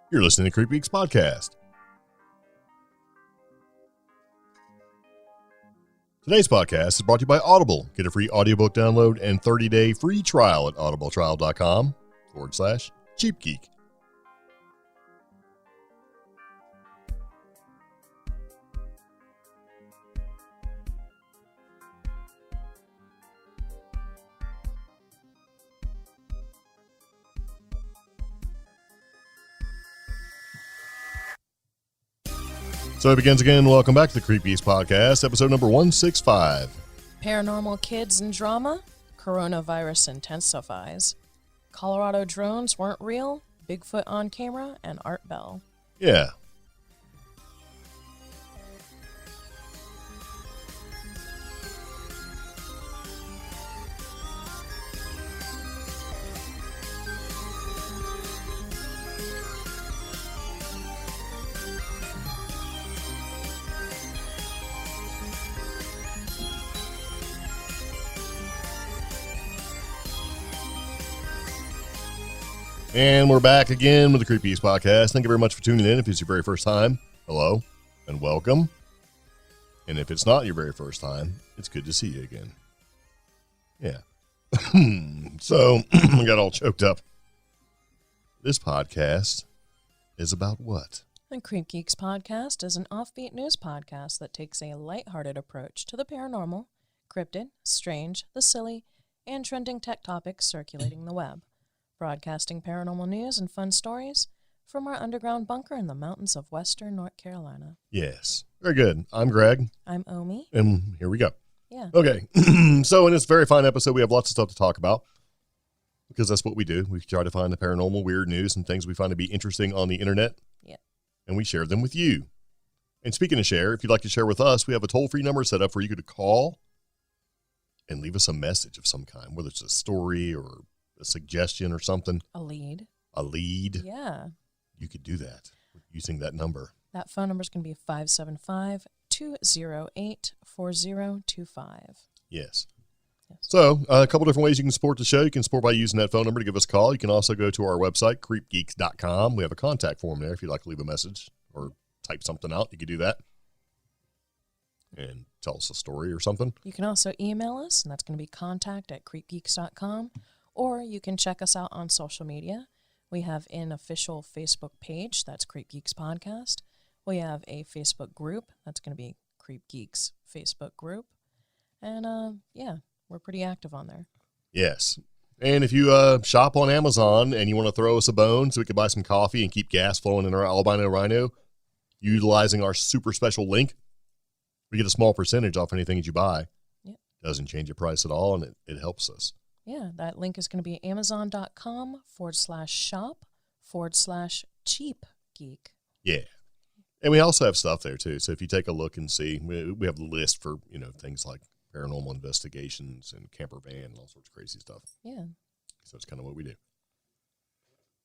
You're listening to CreepGeeks Podcast. Today's podcast is brought to you by Audible. Get a free audiobook download and 30-day free trial at audibletrial.com/CheapGeek. So it begins again. Welcome back to the CreepGeeks Podcast, episode number 165. Paranormal kids and drama, coronavirus intensifies, Colorado drones weren't real, Bigfoot on camera, and Art Bell. Yeah. And we're back again with the CreepGeeks Podcast. Thank you very much for tuning in. If it's your very first time, hello and welcome. And if it's not your very first time, it's good to see you again. Yeah. So, I got all choked up. This podcast is about what? The CreepGeeks Podcast is an offbeat news podcast that takes a lighthearted approach to the paranormal, cryptid, strange, the silly, and trending tech topics circulating the web. Broadcasting paranormal news and fun stories from our underground bunker in the mountains of western North Carolina. Yes. Very good. I'm Greg. I'm Omi. And here we go. Yeah. Okay. So in this very fine episode, we have lots of stuff to talk about because that's what we do. We try to find the paranormal, weird news and things we find to be interesting on the internet. Yeah. And we share them with you. And speaking of share, if you'd like to share with us, we have a toll-free number set up for you to call and leave us a message of some kind, whether it's a story or a suggestion or something. A lead. Yeah. You could do that using that number. That phone number is going to be 575-208-4025. Yes. So a couple different ways you can support the show. You can support by using that phone number to give us a call. You can also go to our website, creepgeeks.com. We have a contact form there if you'd like to leave a message or type something out. You could do that and tell us a story or something. You can also email us, and that's going to be contact@creepgeeks.com. Or you can check us out on social media. We have an official Facebook page, that's CreepGeeks Podcast. We have a Facebook group, that's going to be CreepGeeks Facebook group. And yeah, we're pretty active on there. Yes. And if you shop on Amazon and you want to throw us a bone so we can buy some coffee and keep gas flowing in our albino rhino, utilizing our super special link, we get a small percentage off anything that you buy. Yep. Doesn't change the price at all, and it helps us. Yeah, that link is going to be amazon.com/shop/cheapgeek. Yeah. And we also have stuff there too. So if you take a look and see, we have a list for, things like paranormal investigations and camper van and all sorts of crazy stuff. Yeah. So it's kind of what we do.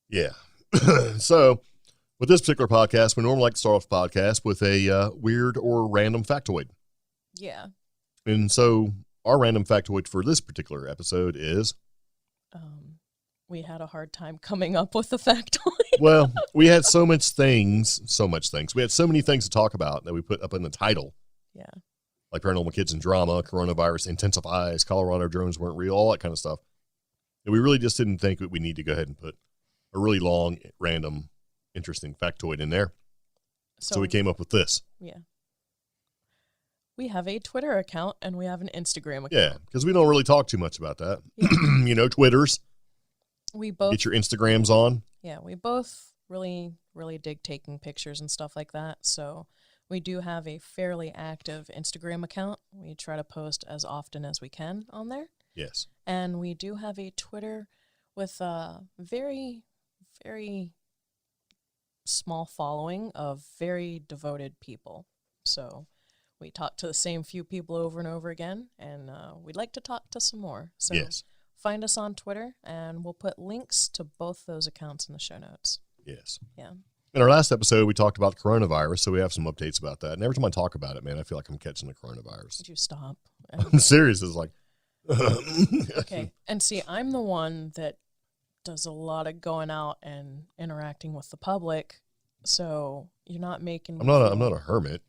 Yeah. So with this particular podcast, we normally like to start off the podcast with a weird or random factoid. Yeah. And so our random factoid for this particular episode is... we had a hard time coming up with the factoid. Well, we had so much things. We had so many things to talk about that we put up in the title. Yeah. Like paranormal kids and drama, coronavirus intensifies, Colorado drones weren't real, all that kind of stuff. And we really just didn't think that we need to go ahead and put a really long, random, interesting factoid in there. So we came up with this. Yeah. We have a Twitter account and we have an Instagram account. Yeah, because we don't really talk too much about that. Yeah. Twitters. We both get your Instagrams on. Yeah, we both really, really dig taking pictures and stuff like that. So we do have a fairly active Instagram account. We try to post as often as we can on there. Yes. And we do have a Twitter with a very, very small following of very devoted people. So we talk to the same few people over and over again, and we'd like to talk to some more. So yes. Find us on Twitter, and we'll put links to both those accounts in the show notes. Yes. Yeah. In our last episode, we talked about the coronavirus, so we have some updates about that. And every time I talk about it, man, I feel like I'm catching the coronavirus. Would you stop? I'm serious. It's like... Okay. And see, I'm the one that does a lot of going out and interacting with the public, so you're not making. I'm not a hermit.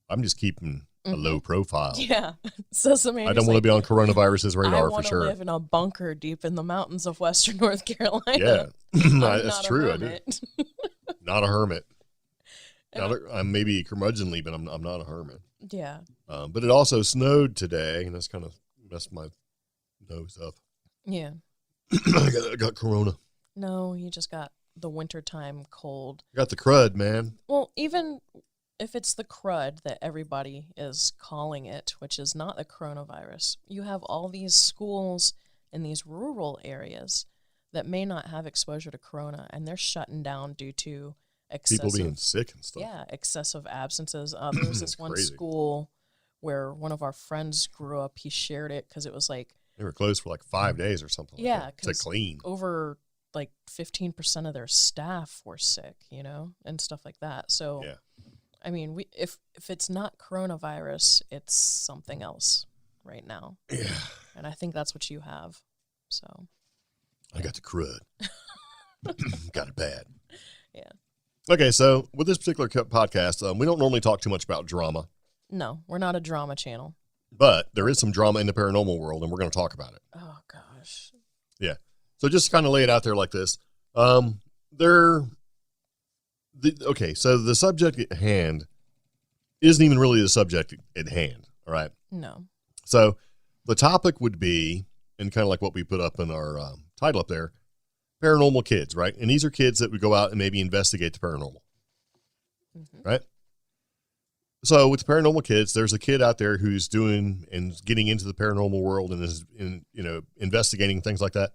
I'm just keeping a low profile. Yeah. So I don't want to be on coronavirus's radar for sure. I want to live in a bunker deep in the mountains of Western North Carolina. Yeah, that's true. I do. Not a hermit. I'm maybe curmudgeonly, but I'm not a hermit. Yeah. But it also snowed today, and that's kind of messed my nose up. Yeah. I got corona. No, you just got the wintertime cold. I got the crud, man. Well, even if it's the crud that everybody is calling it, which is not the coronavirus, you have all these schools in these rural areas that may not have exposure to corona, and they're shutting down due to excessive, people being sick and stuff. Yeah, excessive absences. There was this one crazy. school where one of our friends grew up. He shared it because it was like they were closed for like 5 days or something. Yeah, like that, to clean. Over like 15% of their staff were sick, and stuff like that. So, yeah. I mean, if it's not coronavirus, it's something else right now. Yeah. And I think that's what you have. So I got the crud. Got it bad. Yeah. Okay, so with this particular podcast, we don't normally talk too much about drama. No, we're not a drama channel. But there is some drama in the paranormal world, and we're going to talk about it. Oh, gosh. Yeah. So just to kind of lay it out there like this. Okay, so the subject at hand isn't even really the subject at hand, all right? No. So the topic would be, and kind of like what we put up in our title up there, paranormal kids, right? And these are kids that would go out and maybe investigate the paranormal, right? So with the paranormal kids, there's a kid out there who's doing and getting into the paranormal world and is investigating things like that.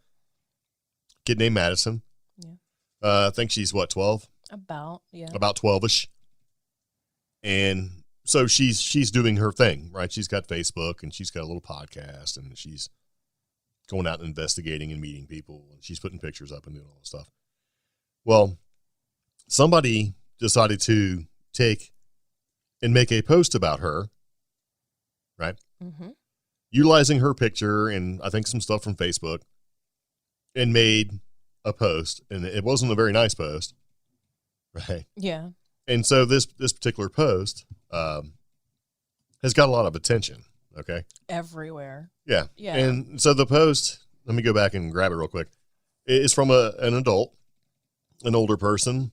Kid named Madison. Yeah. I think she's 12? About 12ish. And so she's doing her thing, right? She's got Facebook and she's got a little podcast and she's going out and investigating and meeting people. And she's putting pictures up and doing all this stuff. Well, somebody decided to take and make a post about her, right? Mm-hmm. Utilizing her picture and I think some stuff from Facebook, and made a post, and it wasn't a very nice post, right? Yeah. And so this particular post has got a lot of attention, okay? Everywhere. Yeah. Yeah. And so the post, let me go back and grab it real quick. It's from an adult, an older person,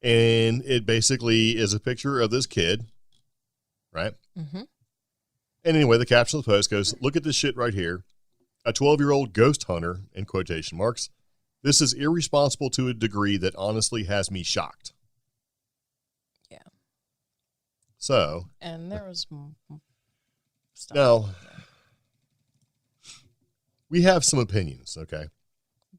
and it basically is a picture of this kid, right? Mm-hmm. And anyway, the caption of the post goes, "Look at this shit right here. A 12-year-old ghost hunter," in quotation marks. "This is irresponsible to a degree that honestly has me shocked." Yeah. So. And there was stuff. Now, we have some opinions, okay?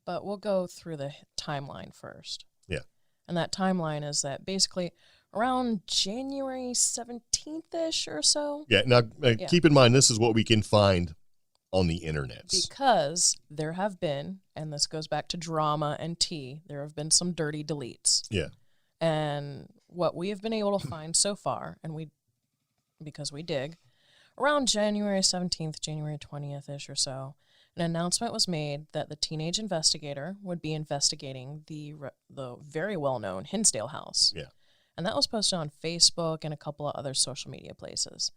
But we'll go through the timeline first. Yeah. And that timeline is that basically around January 17th-ish or so. Yeah. Now, keep in mind, this is what we can find on the internet. Because there have been, and this goes back to drama and tea, there have been some dirty deletes. Yeah. And what we have been able to find so far, and because we dig, around January 17th, January 20th-ish or so, an announcement was made that the teenage investigator would be investigating the very well-known Hinsdale house. Yeah. And that was posted on Facebook and a couple of other social media places.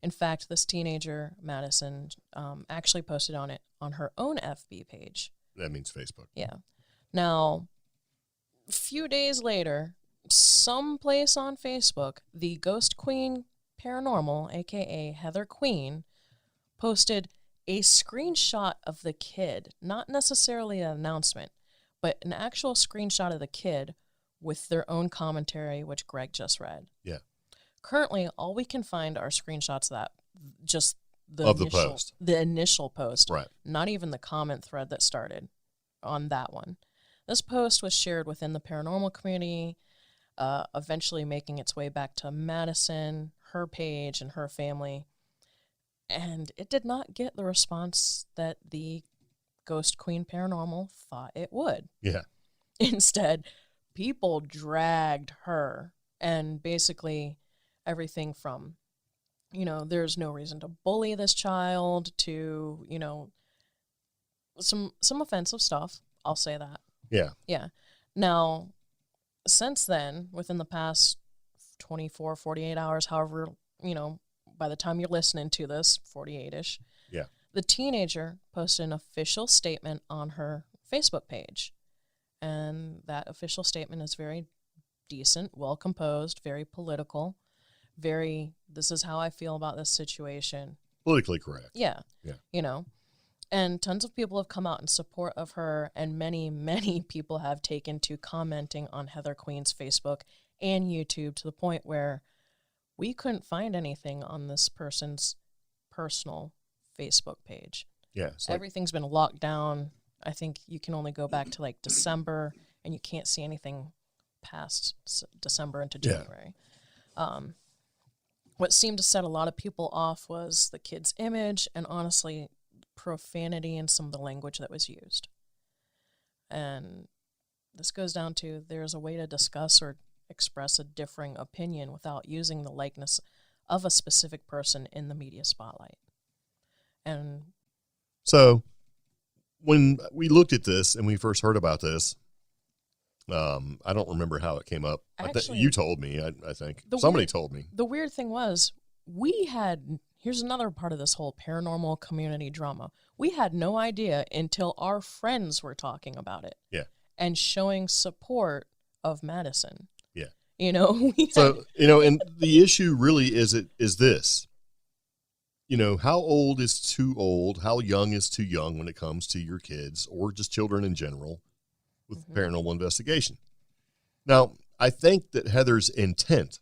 In fact, this teenager, Madison, actually posted on it on her own FB page. That means Facebook. Yeah. Now, a few days later, someplace on Facebook, the Ghost Queen Paranormal, a.k.a. Heather Queen, posted a screenshot of the kid, not necessarily an announcement, but an actual screenshot of the kid with their own commentary, which Greg just read. Yeah. Currently, all we can find are screenshots that just the initial post, right? Not even the comment thread that started on that one. This post was shared within the paranormal community, eventually making its way back to Madison, her page, and her family. And it did not get the response that the Ghost Queen Paranormal thought it would. Yeah. Instead, people dragged her, and basically everything from, there's no reason to bully this child to, some offensive stuff. I'll say that. Yeah. Yeah. Now, since then, within the past 24, 48 hours, however, by the time you're listening to this, 48-ish, Yeah. the teenager posted an official statement on her Facebook page. And that official statement is very decent, well-composed, very political, this is how I feel about this situation. Politically correct. Yeah. Yeah. And tons of people have come out in support of her, and many, many people have taken to commenting on Heather Queen's Facebook and YouTube to the point where we couldn't find anything on this person's personal Facebook page. Yeah. Everything's been locked down. I think you can only go back to like December, and you can't see anything past December into January. What seemed to set a lot of people off was the kid's image and honestly profanity and some of the language that was used. And this goes down to there's a way to discuss or express a differing opinion without using the likeness of a specific person in the media spotlight. And so when we looked at this and we first heard about this, I don't remember how it came up. Actually, you told me, I think. Somebody told me. The weird thing was, here's another part of this whole paranormal community drama. We had no idea until our friends were talking about it. Yeah. And showing support of Madison. Yeah. And the issue really is this. How old is too old? How young is too young when it comes to your kids or just children in general with paranormal investigation? Now, I think that Heather's intent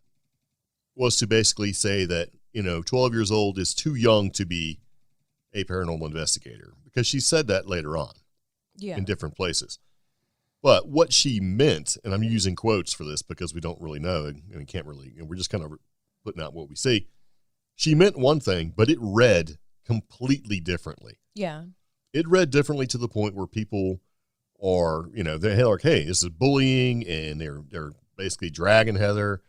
was to basically say that, 12 years old is too young to be a paranormal investigator, because she said that later on in different places. But what she meant, and I'm using quotes for this because we don't really know, and we can't really, we're just kind of putting out what we see. She meant one thing, but it read completely differently. Yeah. It read differently to the point where people are, they're like, hey, this is bullying, and they're basically dragging Heather,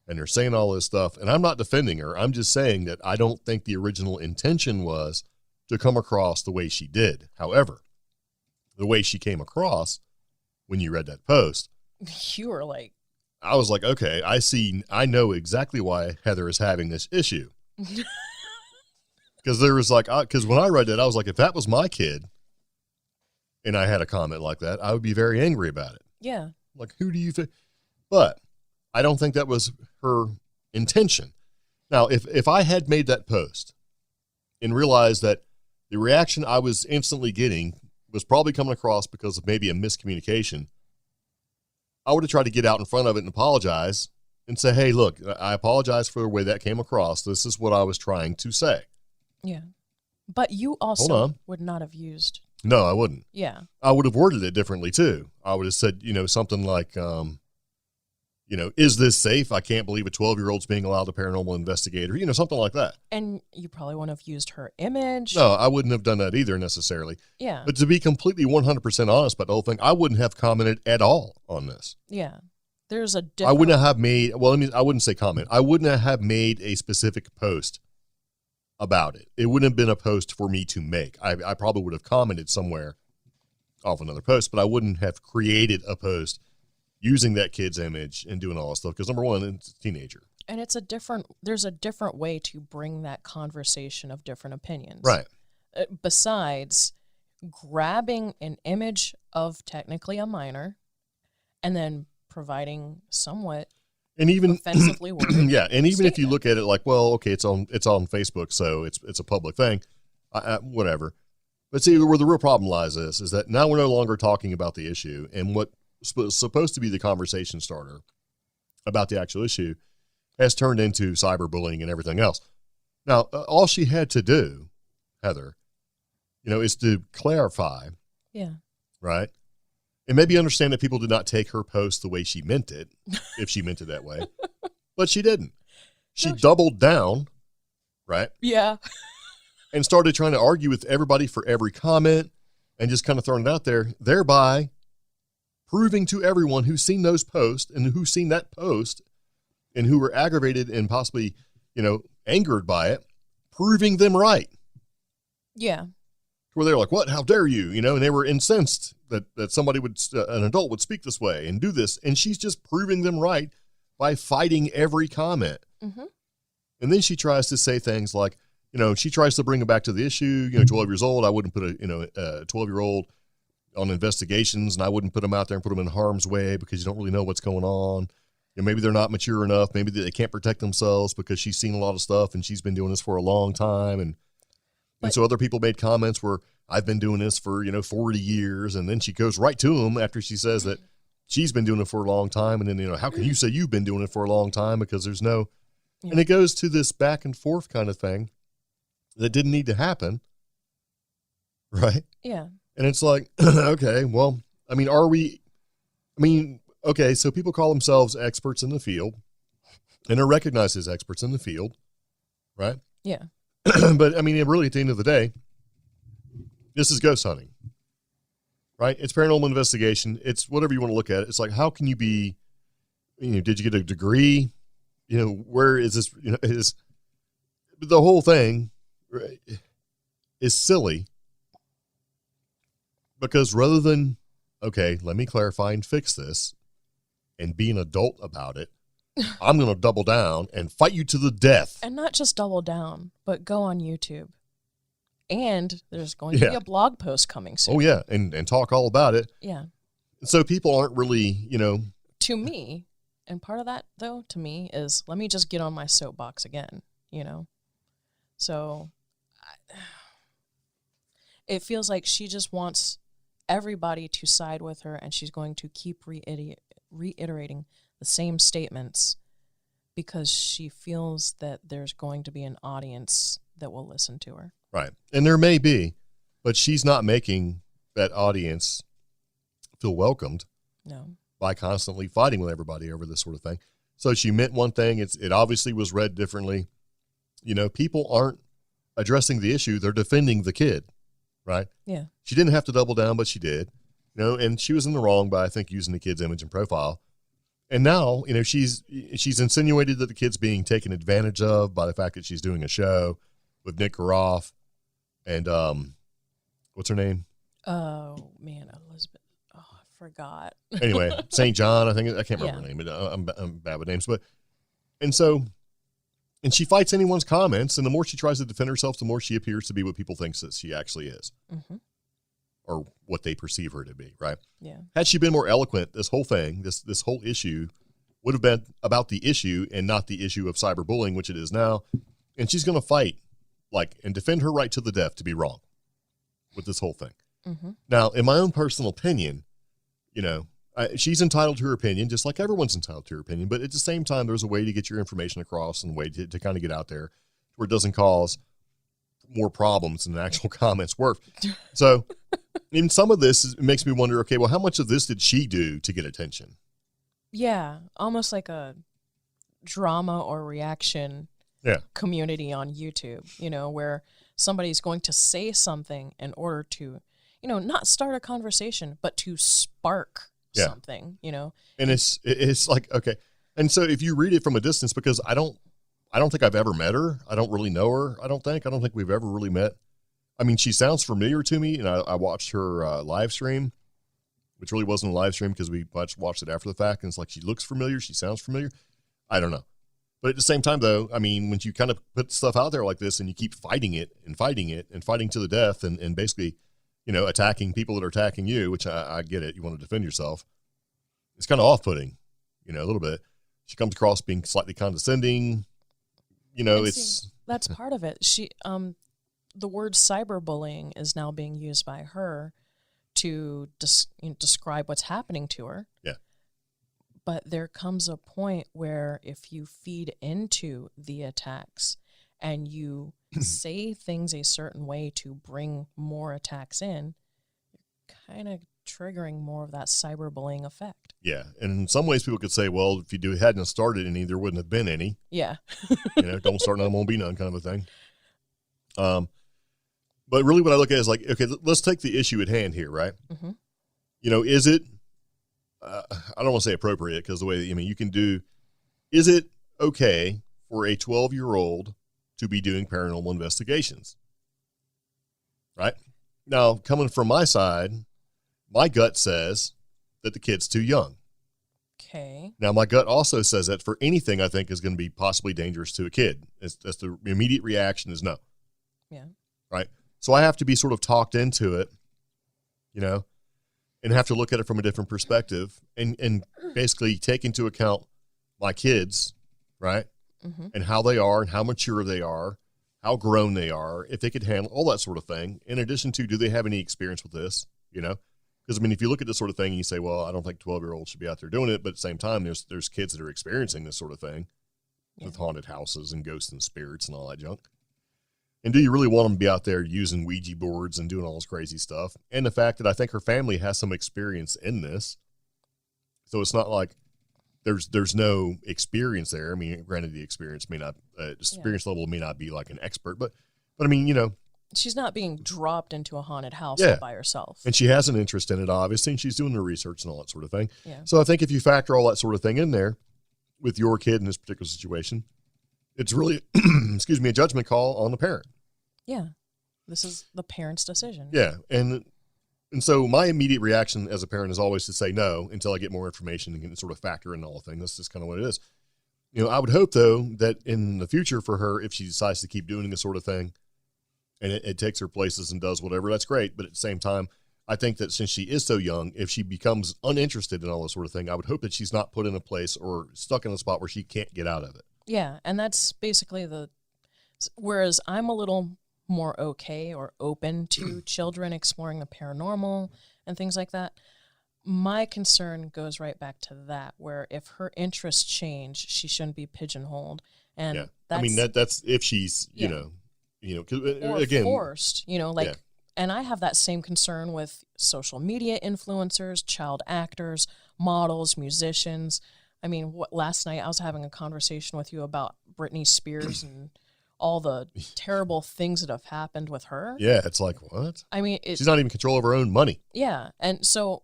and they're saying all this stuff. And I'm not defending her. I'm just saying that I don't think the original intention was to come across the way she did. However, the way she came across when you read that post, you were like, I was like, okay, I know exactly why Heather is having this issue. Because because when I read that, I was like, if that was my kid and I had a comment like that, I would be very angry about it. Yeah. Like, who do you think? But I don't think that was her intention. Now, if I had made that post and realized that the reaction I was instantly getting was probably coming across because of maybe a miscommunication, I would have tried to get out in front of it and apologize and say, hey, look, I apologize for the way that came across. This is what I was trying to say. Yeah. But you also would not have used. No, I wouldn't. Yeah. I would have worded it differently too. I would have said, something like, is this safe? I can't believe a 12-year-old's being allowed a paranormal investigator, something like that. And you probably wouldn't have used her image. No, I wouldn't have done that either necessarily. Yeah. But to be completely 100% honest about the whole thing, I wouldn't have commented at all on this. Yeah. There's a different... I wouldn't have made, I wouldn't say comment. I wouldn't have made a specific post about it. It wouldn't have been a post for me to make. I probably would have commented somewhere off another post, but I wouldn't have created a post using that kid's image and doing all that stuff. Because number one, it's a teenager. And there's a different way to bring that conversation of different opinions. Right. Besides grabbing an image of technically a minor and then providing somewhat and even offensively worded. Yeah, and even statement. if you look at it like, well, okay, it's on Facebook, so it's a public thing, whatever. But see, where the real problem lies is that now we're no longer talking about the issue, and what was supposed to be the conversation starter about the actual issue has turned into cyberbullying and everything else. Now, all she had to do, Heather, is to clarify. Yeah. Right? And maybe understand that people did not take her post the way she meant it, if she meant it that way. But she didn't. She doubled down, right? Yeah. And started trying to argue with everybody for every comment and just kind of throwing it out there, thereby proving to everyone who's seen those posts and who's seen that post and who were aggravated and possibly, angered by it, proving them right. Yeah. where they're like, what, how dare you? And they were incensed that somebody an adult would speak this way and do this. And she's just proving them right by fighting every comment. Mm-hmm. And then she tries to say things like, she tries to bring it back to the issue, 12 years old. I wouldn't put a 12-year-old on investigations, and I wouldn't put them out there and put them in harm's way because you don't really know what's going on. Maybe they're not mature enough. Maybe they can't protect themselves because she's seen a lot of stuff and she's been doing this for a long time. And so other people made comments where I've been doing this for, 40 years. And then she goes right to them after she says that she's been doing it for a long time. And then, how can you say you've been doing it for a long time? Because there's no, and it goes to this back and forth kind of thing that didn't need to happen. Right. Yeah. And it's like, okay, well, okay, so people call themselves experts in the field and are recognized as experts in the field, right? Yeah. But really at the end of the day, this is ghost hunting, right? It's paranormal investigation. It's whatever you want to look at. It's like, how can you be, did you get a degree? Where is this, is the whole thing is silly because rather than, okay, let me clarify and fix this and be an adult about it, I'm going to double down and fight you to the death. And not just double down, but go on YouTube. And there's going to be a blog post coming soon. Oh, yeah, and talk all about it. Yeah. So people aren't really, To me, and part of that, though, to me, is let me just get on my soapbox again, So it feels like she just wants everybody to side with her, and she's going to keep reiterating the same statements because she feels that there's going to be an audience that will listen to her. Right. And there may be, but she's not making that audience feel welcomed. No. By constantly fighting with everybody over this sort of thing. So she meant one thing. It obviously was read differently. People aren't addressing the issue. They're defending the kid. Right. Yeah. She didn't have to double down, but she did, and she was in the wrong by, I think, using the kid's image and profile. And now, she's insinuated that the kid's being taken advantage of by the fact that she's doing a show with Nick Garoff and, what's her name? Oh, man, Elizabeth. Oh, I forgot. Anyway, St. John, I can't remember her name, but I'm bad with names. And she fights anyone's comments, and the more she tries to defend herself, the more she appears to be what people think that she actually is. Mm-hmm. Or what they perceive her to be, right? Yeah. Had she been more eloquent, this whole thing, this whole issue would have been about the issue and not the issue of cyberbullying, which it is now. And she's going to fight, and defend her right to the death to be wrong with this whole thing. Mm-hmm. Now, in my own personal opinion, she's entitled to her opinion, just like everyone's entitled to her opinion. But at the same time, there's a way to get your information across and a way to kind of get out there where it doesn't cause more problems than the actual comments worth. So in some of this, it makes me wonder, okay, well, how much of this did she do to get attention? Yeah, almost like a drama or reaction community on YouTube, where somebody's going to say something in order to, not start a conversation, but to spark something, And it's like, okay. And so if you read it from a distance, because I don't think I've ever met her. I don't really know her. I don't think we've ever really met. She sounds familiar to me, and I watched her live stream, which really wasn't a live stream because we watched it after the fact, and it's like she looks familiar, she sounds familiar. I don't know. But at the same time, though, when you kind of put stuff out there like this and you keep fighting it and fighting to the death and basically, attacking people that are attacking you, which I get it, you want to defend yourself, it's kind of off-putting, a little bit. She comes across being slightly condescending. That's part of it. She, the word cyberbullying is now being used by her to describe what's happening to her. Yeah. But there comes a point where if you feed into the attacks and you say things a certain way to bring more attacks in, you're kind of triggering more of that cyberbullying effect. Yeah. And in some ways people could say, well, if you hadn't started any, there wouldn't have been any. Yeah. Don't start none, won't be none kind of a thing. But really what I look at is like, okay, let's take the issue at hand here, right? Mm-hmm. Is it, I don't want to say appropriate because the way, you can do, is it okay for a 12-year-old to be doing paranormal investigations? Right? Now, coming from my side, my gut says that the kid's too young. Okay. Now, my gut also says that for anything I think is going to be possibly dangerous to a kid, that's the immediate reaction is no. Yeah. Right? So I have to be sort of talked into it, and have to look at it from a different perspective and basically take into account my kids, right? Mm-hmm. And how they are and how mature they are, how grown they are, if they could handle all that sort of thing. In addition to, do they have any experience with this, Because, if you look at this sort of thing and you say, well, I don't think 12-year-olds should be out there doing it, but at the same time, there's kids that are experiencing this sort of thing with haunted houses and ghosts and spirits and all that junk. And do you really want them to be out there using Ouija boards and doing all this crazy stuff? And the fact that I think her family has some experience in this. So it's not like there's no experience there. Granted, the experience may not, experience level may not be like an expert, but she's not being dropped into a haunted house all by herself. And she has an interest in it, obviously, and she's doing the research and all that sort of thing. Yeah. So I think if you factor all that sort of thing in there with your kid in this particular situation, it's really, a judgment call on the parent. Yeah. This is the parent's decision. Yeah. And so my immediate reaction as a parent is always to say no until I get more information and can sort of factor in all the thing. That's just kind of what it is. I would hope, though, that in the future for her, if she decides to keep doing this sort of thing, and it takes her places and does whatever, that's great. But at the same time, I think that since she is so young, if she becomes uninterested in all this sort of thing, I would hope that she's not put in a place or stuck in a spot where she can't get out of it. Yeah, and that's basically whereas I'm a little more okay or open to children exploring the paranormal and things like that, my concern goes right back to that, where if her interests change, she shouldn't be pigeonholed. And that's if she's, or again, forced, and I have that same concern with social media influencers, child actors, models, musicians. Last night I was having a conversation with you about Britney Spears and all the terrible things that have happened with her. Yeah, it's like, what? She's not even in control of her own money. Yeah, and so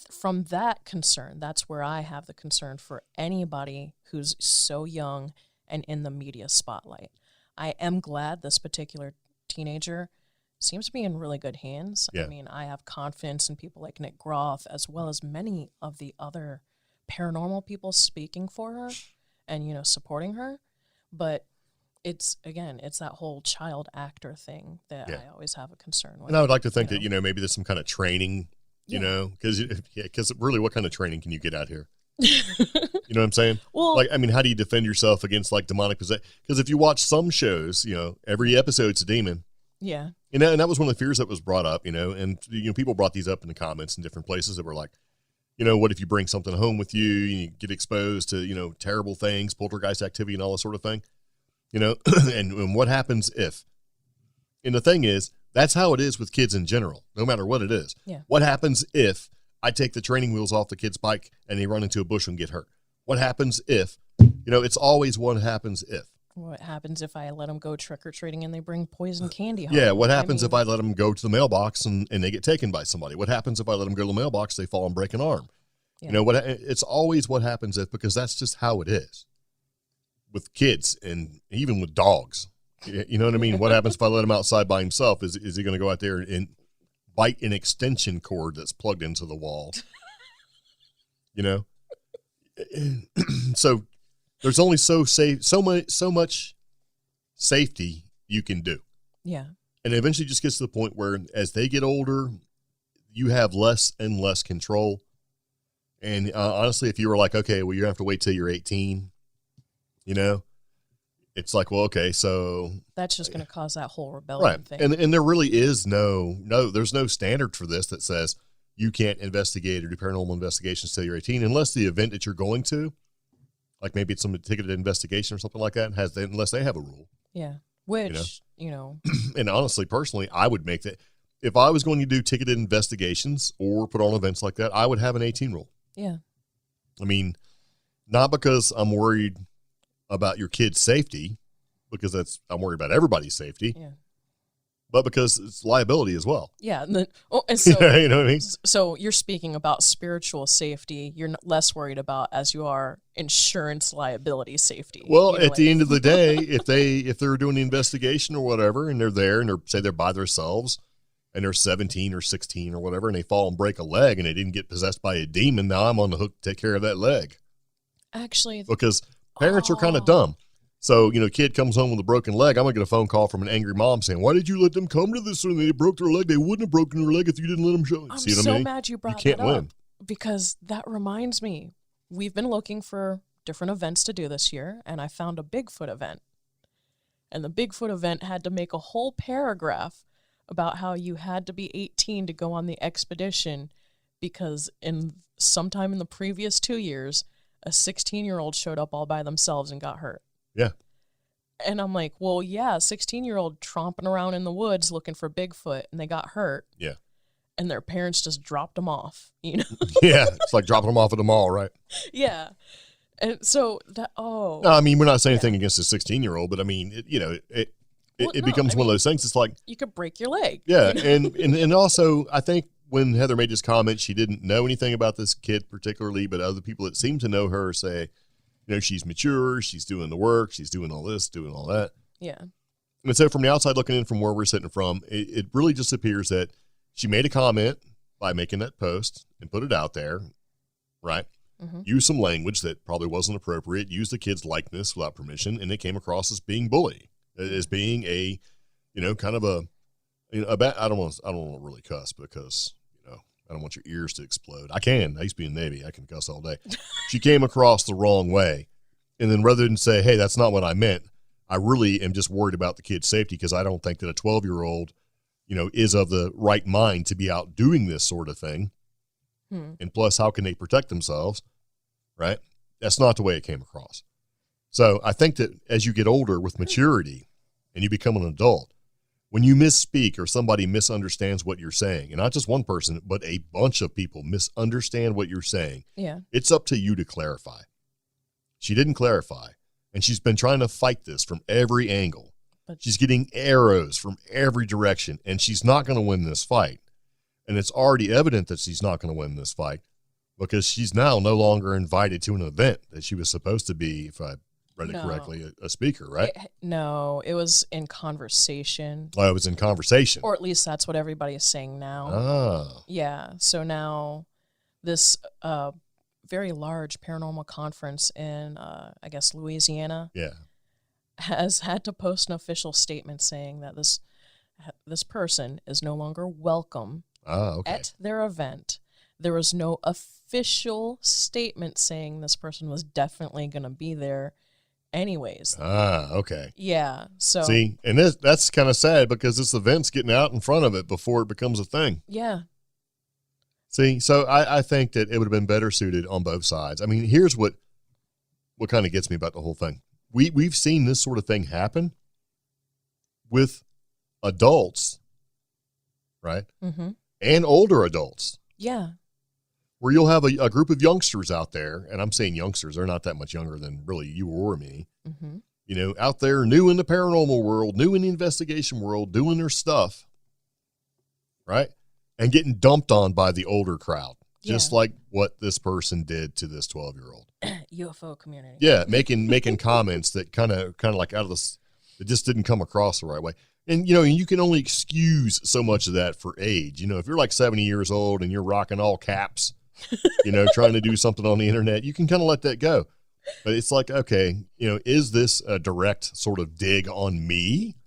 from that concern, that's where I have the concern for anybody who's so young and in the media spotlight. I am glad this particular teenager seems to be in really good hands. Yeah. I have confidence in people like Nick Groff, as well as many of the other paranormal people speaking for her and, supporting her. But it's that whole child actor thing that I always have a concern with. And I would like to think that, maybe there's some kind of training, because really, what kind of training can you get out here? You know what I'm saying? Well, how do you defend yourself against demonic possession? Because if you watch some shows, every episode's a demon. Yeah. And that was one of the fears that was brought up, and people brought these up in the comments in different places that were like, what if you bring something home with you, you get exposed to, terrible things, poltergeist activity and all that sort of thing, and what happens if? And the thing is, that's how it is with kids in general, no matter what it is. Yeah. What happens if I take the training wheels off the kid's bike and they run into a bush and get hurt? What happens if, it's always what happens if. What happens if I let them go trick-or-treating and they bring poison candy home? Yeah, what happens if I let them go to the mailbox and they get taken by somebody? What happens if I let them go to the mailbox, they fall and break an arm? Yeah. It's always what happens if, because that's just how it is with kids and even with dogs. You know what I mean? What happens if I let him outside by himself? Is he going to go out there and bite an extension cord that's plugged into the wall? So there's only so much safety you can do. Yeah. And it eventually just gets to the point where as they get older, you have less and less control. And honestly, if you were like, okay, well, you have to wait till you're 18, it's like, well, okay, so that's just going to cause that whole rebellion thing. And there really is there's no standard for this that says you can't investigate or do paranormal investigations till you're 18, unless the event that you're going to, like maybe it's some ticketed investigation or something like that, unless they have a rule. Yeah. Which, And honestly, personally, I would make that, if I was going to do ticketed investigations or put on events like that, I would have an 18 rule. Yeah. Not because I'm worried about your kid's safety, because I'm worried about everybody's safety. Yeah. But because it's liability as well. Yeah. And so, you know what I mean? So you're speaking about spiritual safety. You're less worried about as you are insurance liability safety. Well, at the end of the day, if they're doing the investigation or whatever, and they're there and they're by themselves, and they're 17 or 16 or whatever, and they fall and break a leg and they didn't get possessed by a demon, now I'm on the hook to take care of that leg. Actually. Because parents are kind of dumb. So, kid comes home with a broken leg, I'm going to get a phone call from an angry mom saying, why did you let them come to this when they broke their leg? They wouldn't have broken their leg if you didn't let them show it. I'm See what so I mean? mad you brought can't that win. up because that reminds me, we've been looking for different events to do this year, and I found a Bigfoot event. And the Bigfoot event had to make a whole paragraph about how you had to be 18 to go on the expedition because sometime in the previous 2 years, a 16-year-old showed up all by themselves and got hurt. Yeah. And I'm like, well, yeah, 16-year-old tromping around in the woods looking for Bigfoot, and they got hurt. Yeah. And their parents just dropped them off, Yeah, it's like dropping them off at the mall, right? Yeah. And so No, I mean, we're not saying anything against a 16-year-old, but I mean, it becomes one of those things. It's like you could break your leg. Yeah, and also, I think when Heather made this comment, she didn't know anything about this kid particularly, but other people that seem to know her say, she's mature, she's doing the work, she's doing all this, doing all that. Yeah. And so from the outside looking in, from where we're sitting from, it really just appears that she made a comment by making that post and put it out there, right? Mm-hmm. Use some language that probably wasn't appropriate, use the kid's likeness without permission, and it came across as being bully, as being a, kind of a bad, I don't want to really cuss because, I don't want your ears to explode. I used to be in the Navy. I can cuss all day. She came across the wrong way. And then rather than say, hey, that's not what I meant, I really am just worried about the kid's safety because I don't think that a 12-year-old, is of the right mind to be out doing this sort of thing. And plus, how can they protect themselves, right? That's not the way it came across. So I think that as you get older with maturity and you become an adult, when you misspeak or somebody misunderstands what you're saying, and not just one person, but a bunch of people misunderstand what you're saying, it's up to you to clarify. She didn't clarify, and she's been trying to fight this from every angle. But she's getting arrows from every direction, and she's not going to win this fight. And it's already evident that she's not going to win this fight because she's now no longer invited to an event that she was supposed to be, if I read it correctly, a speaker, right? It was in conversation. Oh, it was in conversation. Or at least that's what everybody is saying now. Oh. Yeah. So now this very large paranormal conference in, I guess, Louisiana has had to post an official statement saying that this person is no longer welcome at their event. There was no official statement saying this person was definitely going to be there anyways. Okay. Yeah. So see, and that's kind of sad because this event's getting out in front of it before it becomes a thing. Yeah. See, so I think that it would have been better suited on both sides. I mean, here's what kind of gets me about the whole thing. We've seen this sort of thing happen with adults, right? Mm-hmm. And older adults. Yeah. Where you'll have a group of youngsters out there, and I'm saying youngsters, they're not that much younger than really you or me, out there new in the paranormal world, new in the investigation world, doing their stuff, right? And getting dumped on by the older crowd, just like what this person did to this 12-year-old. UFO community. Yeah, making comments that kind of like out of this, it just didn't come across the right way. And, you can only excuse so much of that for age. If you're like 70 years old and you're rocking all caps, trying to do something on the internet, you can kind of let that go. But it's like, okay, is this a direct sort of dig on me?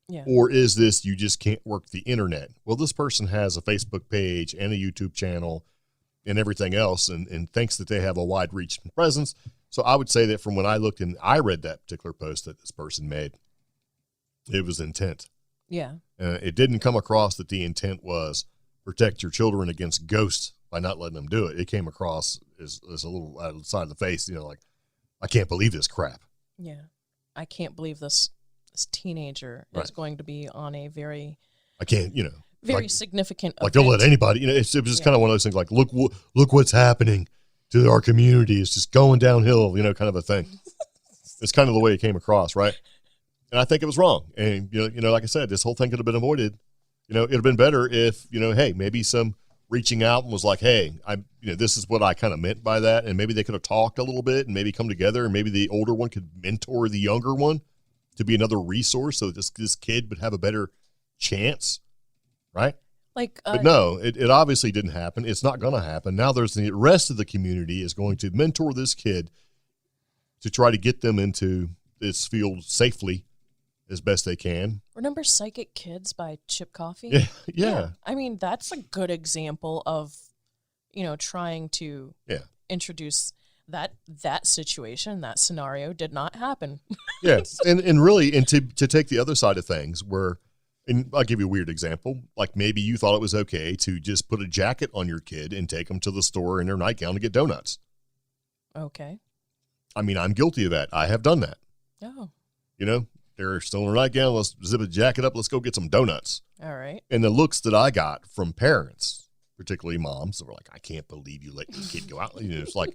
Yeah. Or is this you just can't work the internet? Well, this person has a Facebook page and a YouTube channel and everything else and thinks that they have a wide reach and presence. So I would say that from when I looked and I read that particular post that this person made, it was intent. Yeah. It didn't come across that the intent was protect your children against ghosts by not letting them do it. It came across as a little outside of the face, like, I can't believe this crap. Yeah. I can't believe this teenager is going to be on a very... I can't, very significant like event. Don't let anybody, it was just kind of one of those things like, look what's happening to our community. It's just going downhill, kind of a thing. It's kind of the way it came across, right? And I think it was wrong. And, like I said, this whole thing could have been avoided. It would have been better if, hey, maybe some reaching out and was like, hey, this is what I kind of meant by that. And maybe they could have talked a little bit and maybe come together and maybe the older one could mentor the younger one to be another resource so that this kid would have a better chance, right? Like, but no, it obviously didn't happen. It's not going to happen. Now there's the rest of the community is going to mentor this kid to try to get them into this field safely as best they can. Remember Psychic Kids by Chip Coffey? Yeah. I mean, that's a good example of, trying to introduce that situation, that scenario did not happen. Yeah. And really, to take the other side of things where, and I'll give you a weird example, like maybe you thought it was okay to just put a jacket on your kid and take them to the store in their nightgown to get donuts. Okay. I mean, I'm guilty of that. I have done that. Oh. They're still in their nightgown. Let's zip a jacket up. Let's go get some donuts. All right. And the looks that I got from parents, particularly moms, that were like, I can't believe you let your kid go out. It's like,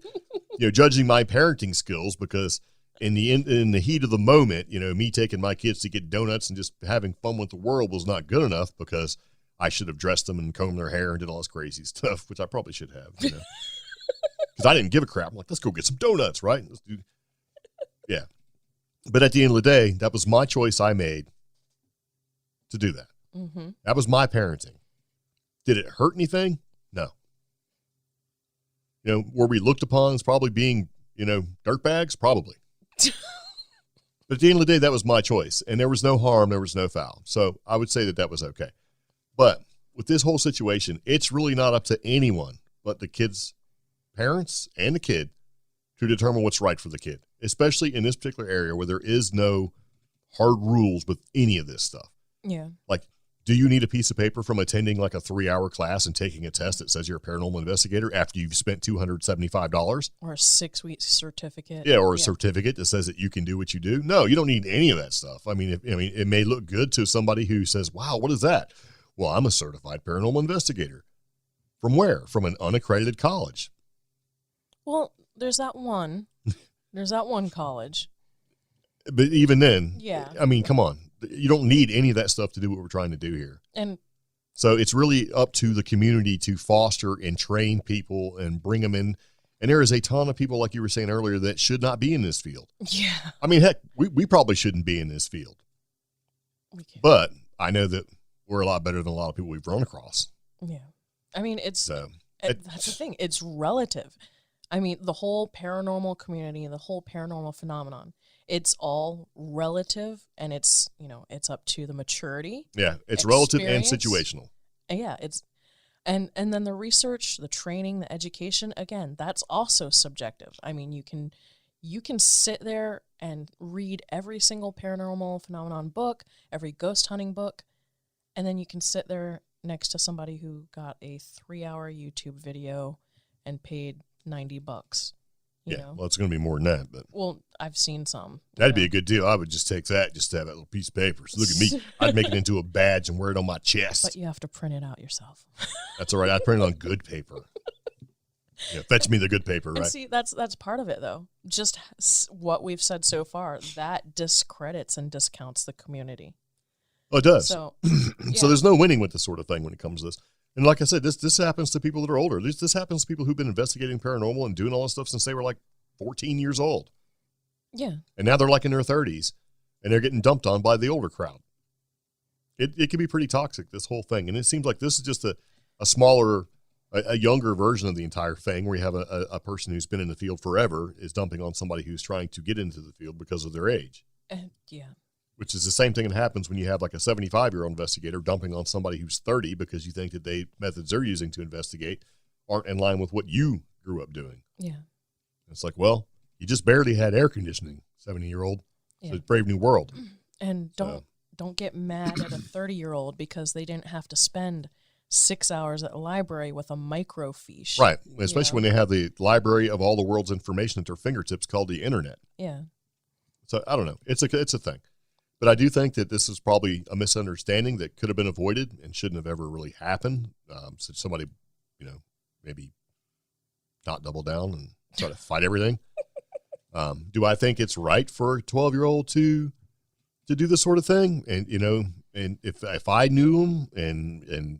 judging my parenting skills because in the heat of the moment, me taking my kids to get donuts and just having fun with the world was not good enough because I should have dressed them and combed their hair and did all this crazy stuff, which I probably should have, because I didn't give a crap. I'm like, let's go get some donuts, right? Yeah. But at the end of the day, that was my choice I made to do that. Mm-hmm. That was my parenting. Did it hurt anything? No. Were we looked upon as probably being, dirtbags? Probably. But at the end of the day, that was my choice. And there was no harm. There was no foul. So I would say that was okay. But with this whole situation, it's really not up to anyone but the kid's parents and the kid to determine what's right for the kid, especially in this particular area where there is no hard rules with any of this stuff. Yeah. Like, do you need a piece of paper from attending like a 3-hour class and taking a test that says you're a paranormal investigator after you've spent $275? Or a 6-week certificate. Yeah, or a certificate that says that you can do what you do. No, you don't need any of that stuff. I mean, it may look good to somebody who says, wow, what is that? Well, I'm a certified paranormal investigator. From where? From an unaccredited college. Well, there's that one college. But even then, yeah. I mean, come on. You don't need any of that stuff to do what we're trying to do here. And so it's really up to the community to foster and train people and bring them in. And there is a ton of people, like you were saying earlier, that should not be in this field. Yeah. I mean, heck, we probably shouldn't be in this field. But I know that we're a lot better than a lot of people we've run across. Yeah. I mean, that's the thing. It's relative. I mean, the whole paranormal community, the whole paranormal phenomenon, it's all relative, and it's up to the maturity. Yeah, it's relative and situational. Yeah, and then the research, the training, the education, again, that's also subjective. I mean, you can sit there and read every single paranormal phenomenon book, every ghost hunting book, and then you can sit there next to somebody who got a 3-hour YouTube video and paid $90. You know? Well, it's going to be more than that. But well, I've seen some. That'd be a good deal. I would just take that, just to have that little piece of paper. So look at me. I'd make it into a badge and wear it on my chest. But you have to print it out yourself. That's all right. I'd print it on good paper. Fetch me the good paper, right? And see, that's part of it, though. Just what we've said so far, that discredits and discounts the community. Oh, it does. So, so there's no winning with this sort of thing when it comes to this. And like I said, this happens to people that are older. This happens to people who've been investigating paranormal and doing all this stuff since they were like 14 years old. Yeah. And now they're like in their 30s, and they're getting dumped on by the older crowd. It can be pretty toxic, this whole thing. And it seems like this is just a smaller, a younger version of the entire thing, where you have a person who's been in the field forever is dumping on somebody who's trying to get into the field because of their age. Yeah. Which is the same thing that happens when you have like a 75-year-old investigator dumping on somebody who's 30 because you think that the methods they're using to investigate aren't in line with what you grew up doing. Yeah. It's like, well, you just barely had air conditioning, 70-year-old. Yeah. So it's a brave new world. And don't get mad at a 30-year-old because they didn't have to spend 6 hours at a library with a microfiche. Right. Especially when they have the library of all the world's information at their fingertips called the internet. Yeah. So I don't know. It's a thing. But I do think that this is probably a misunderstanding that could have been avoided and shouldn't have ever really happened. So somebody, maybe not double down and try to fight everything. Do I think it's right for a 12-year-old to do this sort of thing? And, and if I knew him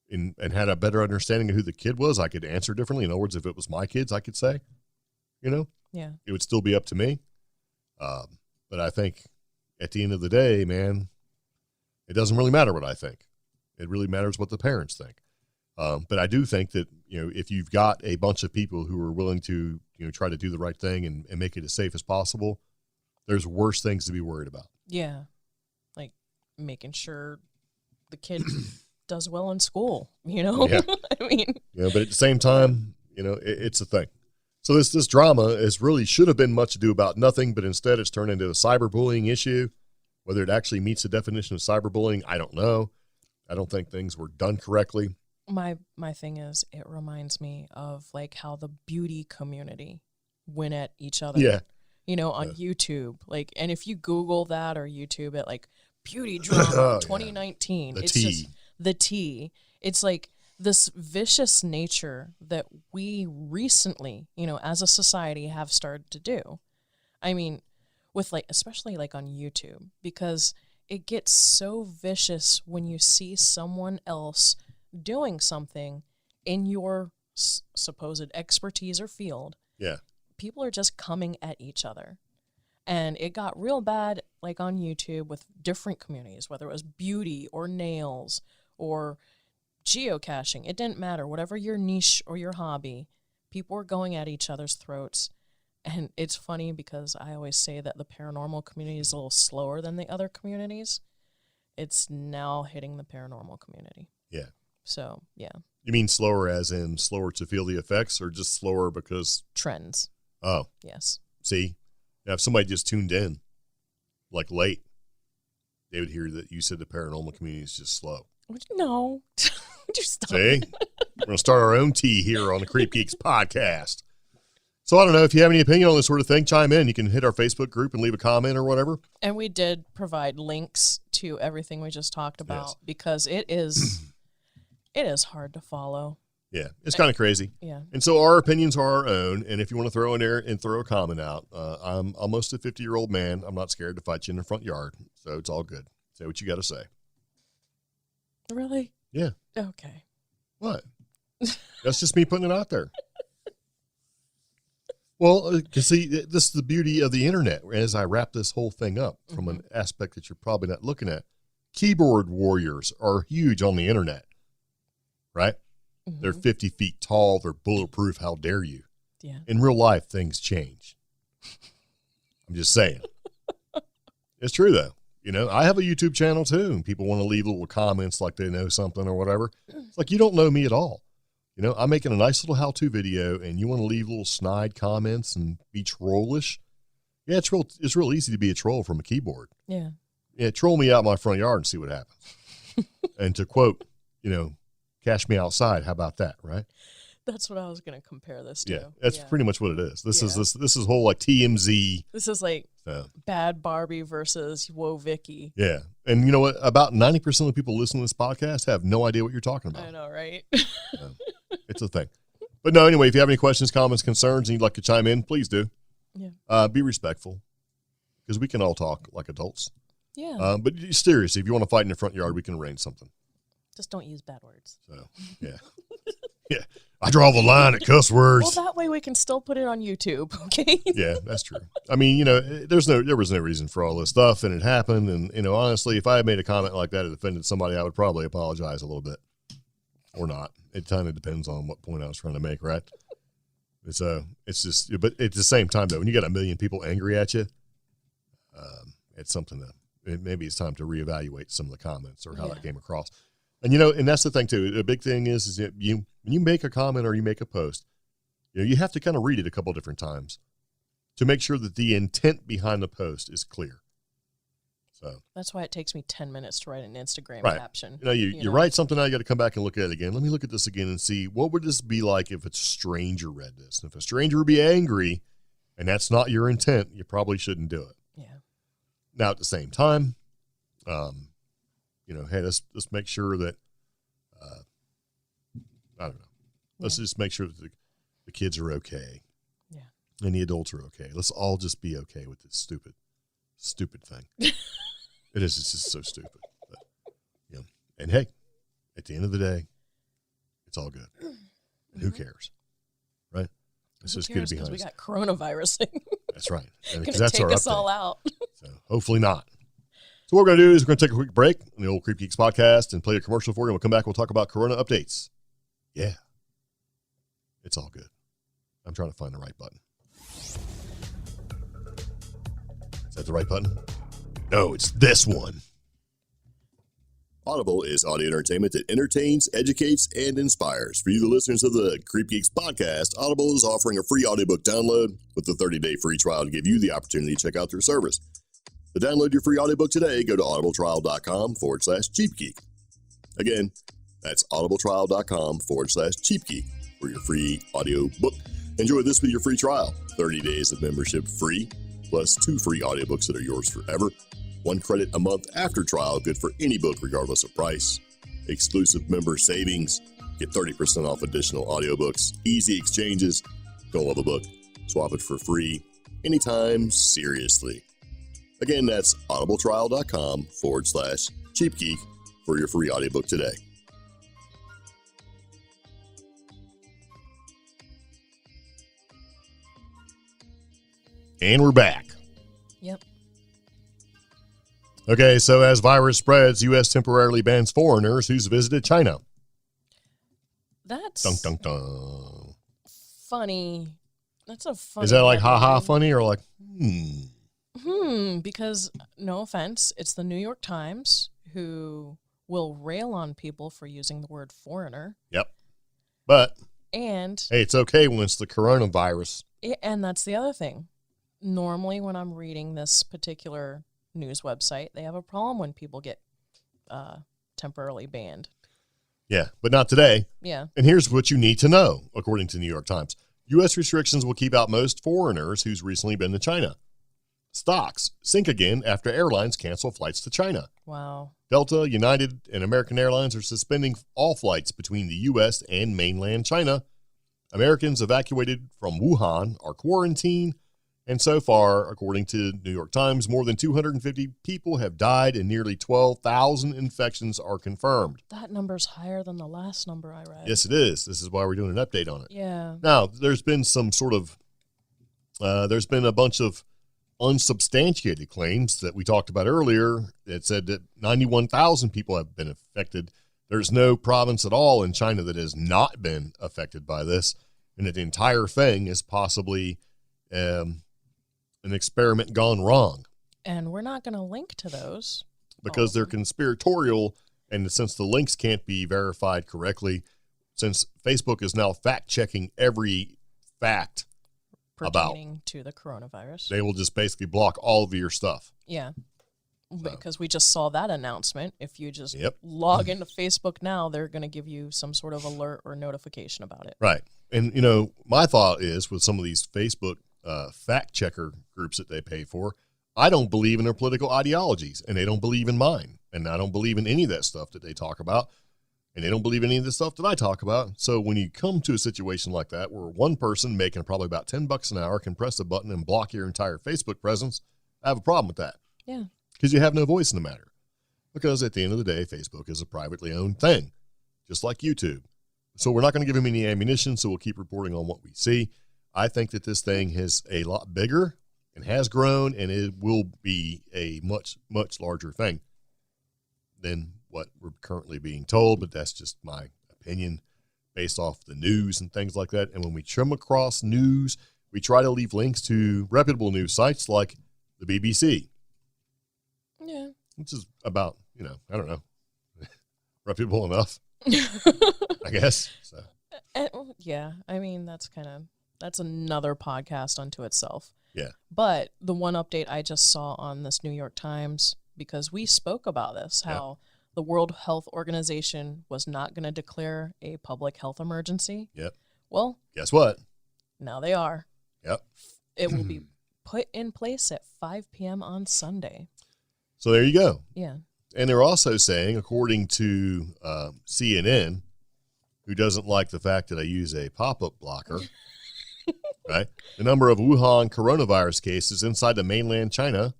and had a better understanding of who the kid was, I could answer differently. In other words, if it was my kids, I could say, yeah, it would still be up to me. But I think, at the end of the day, man, it doesn't really matter what I think. It really matters what the parents think. But I do think that, if you've got a bunch of people who are willing to, try to do the right thing and make it as safe as possible, there's worse things to be worried about. Yeah. Like making sure the kid does well in school, Yeah. I mean. But at the same time, it's a thing. So this drama should have been much ado about nothing, but instead it's turned into a cyberbullying issue. Whether it actually meets the definition of cyberbullying, I don't know. I don't think things were done correctly. My thing is, it reminds me of like how the beauty community went at each other. Yeah. On YouTube. Like, and if you Google that or YouTube it, like beauty drama 2019, The it's tea. just the tea. It's like this vicious nature that we recently, as a society have started to do. I mean, with like, especially like on YouTube, because it gets so vicious when you see someone else doing something in your supposed expertise or field. Yeah. People are just coming at each other. And it got real bad like on YouTube with different communities, whether it was beauty or nails or geocaching. It didn't matter. Whatever your niche or your hobby, people were going at each other's throats. And it's funny because I always say that the paranormal community is a little slower than the other communities. It's now hitting the paranormal community. Yeah. So, yeah. You mean slower as in slower to feel the effects, or just slower because... Trends. Oh. Yes. See, if somebody just tuned in, like late, they would hear that you said the paranormal community is just slow. No. Just stop. See? We're going to start our own tea here on the CreepGeeks Podcast. So I don't know, if you have any opinion on this sort of thing, chime in. You can hit our Facebook group and leave a comment or whatever. And we did provide links to everything we just talked about because it is hard to follow. Yeah, it's kind of crazy. Yeah. And so our opinions are our own. And if you want to throw in there and throw a comment out, I'm almost a 50-year-old man. I'm not scared to fight you in the front yard. So it's all good. Say what you got to say. Really? Yeah. Okay. What? That's just me putting it out there. Well, you see, this is the beauty of the internet. As I wrap this whole thing up from an aspect that you're probably not looking at, keyboard warriors are huge on the internet, right? Mm-hmm. They're 50 feet tall. They're bulletproof. How dare you? Yeah. In real life, things change. I'm just saying. It's true, though. I have a YouTube channel, too, and people want to leave little comments like they know something or whatever. It's like, you don't know me at all. I'm making a nice little how-to video, and you want to leave little snide comments and be trollish. Yeah, it's real easy to be a troll from a keyboard. Yeah. Yeah, troll me out my front yard and see what happens. And to quote, cash me outside. How about that, right? That's what I was going to compare this to. Yeah, that's pretty much what it is. This is whole like TMZ. This is like Bad Barbie versus Whoa Vicky. Yeah, and you know what? About 90% of the people listening to this podcast have no idea what you're talking about. I know, right? It's a thing. But no, anyway, if you have any questions, comments, concerns, and you'd like to chime in, please do. Yeah. Be respectful, because we can all talk like adults. Yeah. But seriously, if you want to fight in the front yard, we can arrange something. Just don't use bad words. So, yeah. Yeah. I draw the line at cuss words. Well, that way we can still put it on YouTube, okay? Yeah, that's true. I mean, there was no reason for all this stuff, and it happened. And, honestly, if I had made a comment like that and offended somebody, I would probably apologize a little bit. Or not. It kind of depends on what point I was trying to make, right? It's just, but at the same time, though, when you got 1 million people angry at you, it's something that maybe it's time to reevaluate some of the comments or how that came across. And, and that's the thing, too. The big thing is that when you make a comment or you make a post, you have to kind of read it a couple different times to make sure that the intent behind the post is clear. So that's why it takes me 10 minutes to write an Instagram caption. You write something out, you got to come back and look at it again. Let me look at this again and see what would this be like if a stranger read this. And if a stranger would be angry and that's not your intent, you probably shouldn't do it. Yeah. Now, at the same time, hey, let's make sure that, I don't know. Let's just make sure that the kids are okay. Yeah. And the adults are okay. Let's all just be okay with this stupid thing. It is. It's just so stupid. But, and hey, at the end of the day, it's all good. And who cares? Right? It's just good to be honest. We got coronavirus. That's right. It's going to take us all out. So hopefully not. So what we're going to do is we're going to take a quick break on the old CreepGeeks podcast and play a commercial for you. And we'll come back. We'll talk about Corona updates. Yeah. It's all good. I'm trying to find the right button. Is that the right button? No, it's this one. Audible is audio entertainment that entertains, educates, and inspires. For you, the listeners of the CreepGeeks podcast, Audible is offering a free audiobook download with a 30-day free trial to give you the opportunity to check out their service. To download your free audiobook today, go to audibletrial.com/cheapgeek. Again, that's audibletrial.com/cheapgeek for your free audiobook. Enjoy this with your free trial. 30 days of membership free, plus 2 free audiobooks that are yours forever. 1 credit a month after trial, good for any book regardless of price. Exclusive member savings. Get 30% off additional audiobooks. Easy exchanges. Don't love a book? Swap it for free anytime, seriously. Again, that's audibletrial.com/cheapgeek for your free audiobook today. And we're back. Yep. Okay, so as virus spreads, U.S. temporarily bans foreigners who's visited China. That's dun, dun, dun. funny. That's a funny. Is that like ha-ha headline. funny or like, Because, no offense, it's the New York Times who will rail on people for using the word foreigner. Yep. But, And hey, it's okay when it's the coronavirus. and that's the other thing. Normally when I'm reading this particular news website, they have a problem when people get temporarily banned. Yeah, but not today. Yeah. And here's what you need to know, according to New York Times. U.S. restrictions will keep out most foreigners who's recently been to China. Stocks sink again after airlines cancel flights to China. Wow. Delta, United, and American Airlines are suspending all flights between the U.S. and mainland China. Americans evacuated from Wuhan are quarantined. And so far, according to New York Times, more than 250 people have died and nearly 12,000 infections are confirmed. That number's higher than the last number I read. Yes, it is. This is why we're doing an update on it. Yeah. Now, there's been some sort of, there's been a bunch of unsubstantiated claims that we talked about earlier that said that 91,000 people have been affected. There's no province at all in China that has not been affected by this, and that the entire thing is possibly an experiment gone wrong. And we're not going to link to those. Because they're conspiratorial, and since the links can't be verified correctly, since Facebook is now fact-checking every fact pertaining to the coronavirus. they will just basically block all of your stuff. Yeah. Because we just saw that announcement. If you just Yep. log into Facebook now, they're going to give you some sort of alert or notification about it. Right. And, you know, my thought is with some of these Facebook fact-checker groups that they pay for, I don't believe in their political ideologies, and they don't believe in mine. And I don't believe in any of that stuff that they talk about, and they don't believe in any of the stuff that I talk about. So when you come to a situation like that where one person making probably about $10 an hour can press a button and block your entire Facebook presence, I have a problem with that. Yeah. Because you have no voice in the matter. Because at the end of the day, Facebook is a privately owned thing, just like YouTube. So we're not going to give them any ammunition, so we'll keep reporting on what we see. I think that this thing is a lot bigger and has grown, and it will be a much, much larger thing than what we're currently being told, but that's just my opinion based off the news and things like that. And when we trim across news, we try to leave links to reputable news sites like the BBC. Yeah. Which is about, you know, I don't know, reputable enough, I guess. So. Yeah. I mean, that's another podcast unto itself. Yeah. But the one update I just saw on this New York Times, because we spoke about this, how the World Health Organization was not going to declare a public health emergency. Yep. Well, guess what? Now they are. Yep. It will be put in place at 5 p.m. on Sunday. So there you go. Yeah. And they're also saying, according to CNN, who doesn't like the fact that I use a pop-up blocker, right? The number of Wuhan coronavirus cases inside the mainland China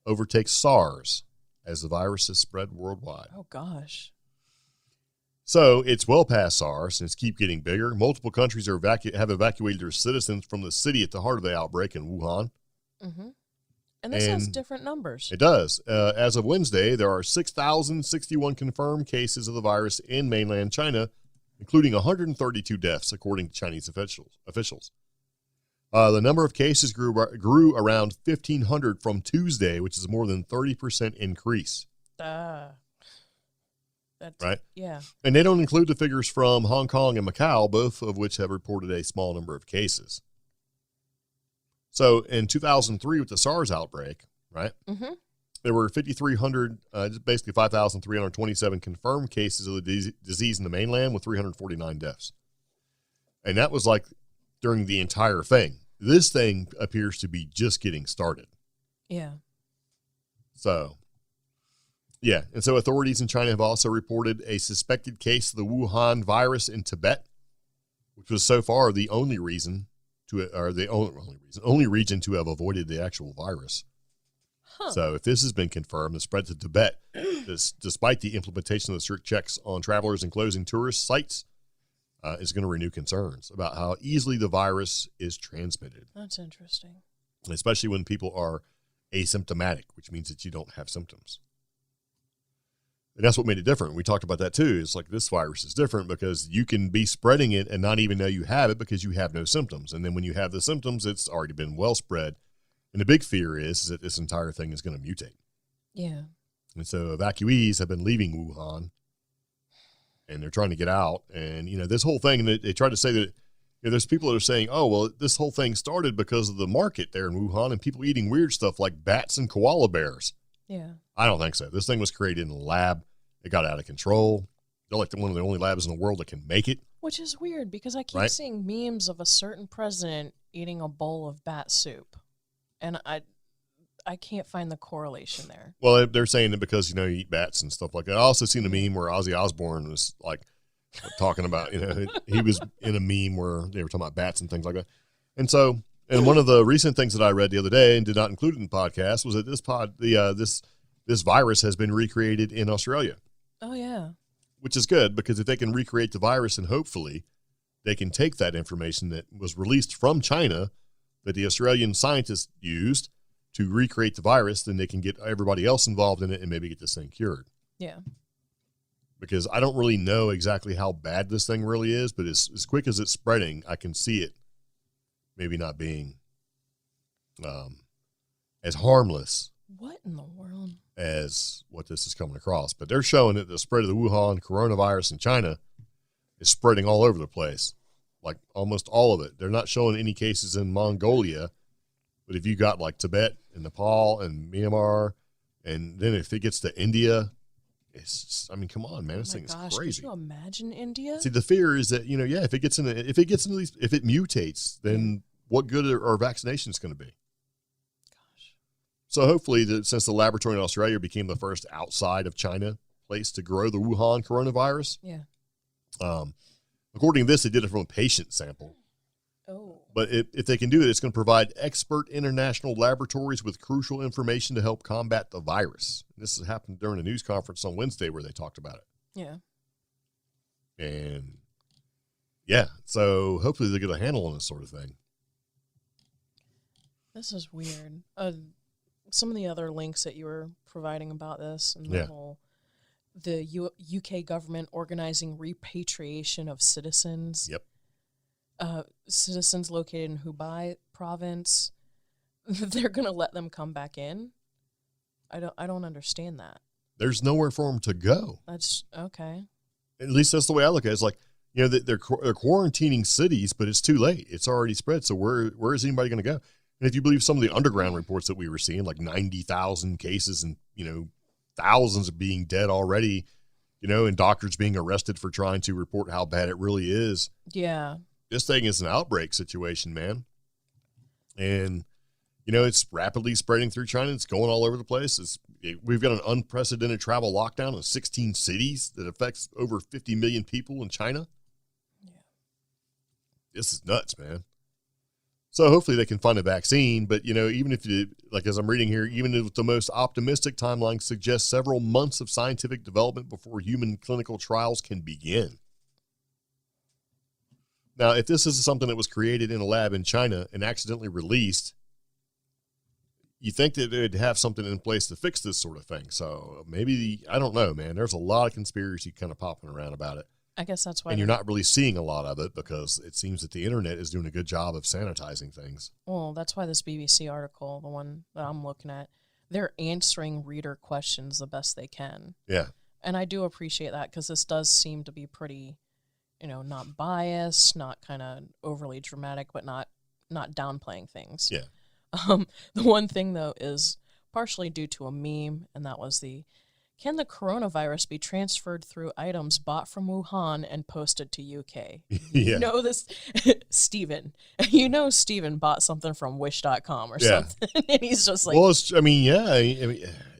overtakes SARS as the virus has spread worldwide. Oh, gosh. So it's well past SARS, and it's keep getting bigger. Multiple countries have evacuated their citizens from the city at the heart of the outbreak in Wuhan. Mm-hmm. And this has different numbers. It does. As of Wednesday, there are 6,061 confirmed cases of the virus in mainland China, including 132 deaths, according to Chinese officials. The number of cases grew around 1,500 from Tuesday, which is more than 30% increase. That's, right? Yeah. And they don't include the figures from Hong Kong and Macau, both of which have reported a small number of cases. So in 2003 with the SARS outbreak, right, there were 5,300, basically 5,327 confirmed cases of the disease in the mainland with 349 deaths. And that was like during the entire thing. This thing appears to be just getting started. Yeah. So, yeah. And so authorities in China have also reported a suspected case of the Wuhan virus in Tibet, which was so far the only region to have avoided the actual virus. Huh. So if this has been confirmed, the spread to Tibet, despite the implementation of the strict checks on travelers and closing tourist sites, is going to renew concerns about how easily the virus is transmitted. That's interesting. Especially when people are asymptomatic, which means that you don't have symptoms. And that's what made it different. We talked about that too. It's like this virus is different because you can be spreading it and not even know you have it because you have no symptoms. And then when you have the symptoms, it's already been well spread. And the big fear is that this entire thing is going to mutate. Yeah. And so evacuees have been leaving Wuhan and they're trying to get out. And, this whole thing, and they try to say that, there's people that are saying, oh, well, this whole thing started because of the market there in Wuhan and people eating weird stuff like bats and koala bears. Yeah. I don't think so. This thing was created in a lab. It got out of control. They're like one of the only labs in the world that can make it. Which is weird because I keep seeing memes of a certain president eating a bowl of bat soup. And I can't find the correlation there. Well, they're saying that because, you eat bats and stuff like that. I also seen a meme where Ozzy Osbourne was like talking about, he was in a meme where they were talking about bats and things like that. And so, and one of the recent things that I read the other day and did not include it in the podcast was that this virus has been recreated in Australia. Oh, yeah. Which is good because if they can recreate the virus and hopefully they can take that information that was released from China that the Australian scientists used to recreate the virus, then they can get everybody else involved in it and maybe get this thing cured. Yeah. Because I don't really know exactly how bad this thing really is, but as quick as it's spreading, I can see it maybe not being as harmless. What in the world? As what this is coming across. But they're showing that the spread of the Wuhan coronavirus in China is spreading all over the place. Like almost all of it. They're not showing any cases in Mongolia, but if you got like Tibet and Nepal and Myanmar, and then if it gets to India, it's just, come on, man, this thing is crazy. Could you imagine India? See, the fear is that, if it mutates, then what good are vaccinations going to be? Gosh. So hopefully, since the laboratory in Australia became the first outside of China place to grow the Wuhan coronavirus. Yeah. According to this, they did it from a patient sample. Oh. But if they can do it, it's going to provide expert international laboratories with crucial information to help combat the virus. And this has happened during a news conference on Wednesday where they talked about it. Yeah. And, yeah, so hopefully they'll get a handle on this sort of thing. This is weird. Some of the other links that you were providing about this and the UK government organizing repatriation of citizens. Yep. Citizens located in Hubei province. They're going to let them come back in. I don't understand that. There's nowhere for them to go. That's okay. At least that's the way I look at it. It's like, they're quarantining cities, but it's too late. It's already spread. So where is anybody going to go? And if you believe some of the underground reports that we were seeing, like 90,000 cases and, thousands of being dead already, and doctors being arrested for trying to report how bad it really is. Yeah. This thing is an outbreak situation, man. And, it's rapidly spreading through China. It's going all over the place. We've got an unprecedented travel lockdown in 16 cities that affects over 50 million people in China. Yeah. This is nuts, man. So hopefully they can find a vaccine, but, even if as I'm reading here, even if the most optimistic timeline suggests several months of scientific development before human clinical trials can begin. Now, if this is something that was created in a lab in China and accidentally released, you think that they'd have something in place to fix this sort of thing. So maybe, I don't know, man. There's a lot of conspiracy kind of popping around about it. I guess that's why. And you're not really seeing a lot of it because it seems that the internet is doing a good job of sanitizing things. Well, that's why this BBC article, the one that I'm looking at, they're answering reader questions the best they can. Yeah. And I do appreciate that because this does seem to be pretty, not biased, not kind of overly dramatic, but not downplaying things. Yeah. The one thing, though, is partially due to a meme, and that was can the coronavirus be transferred through items bought from Wuhan and posted to UK? Yeah. You know this, Steven. Steven bought something from Wish.com or something, and he's just like... Well, it's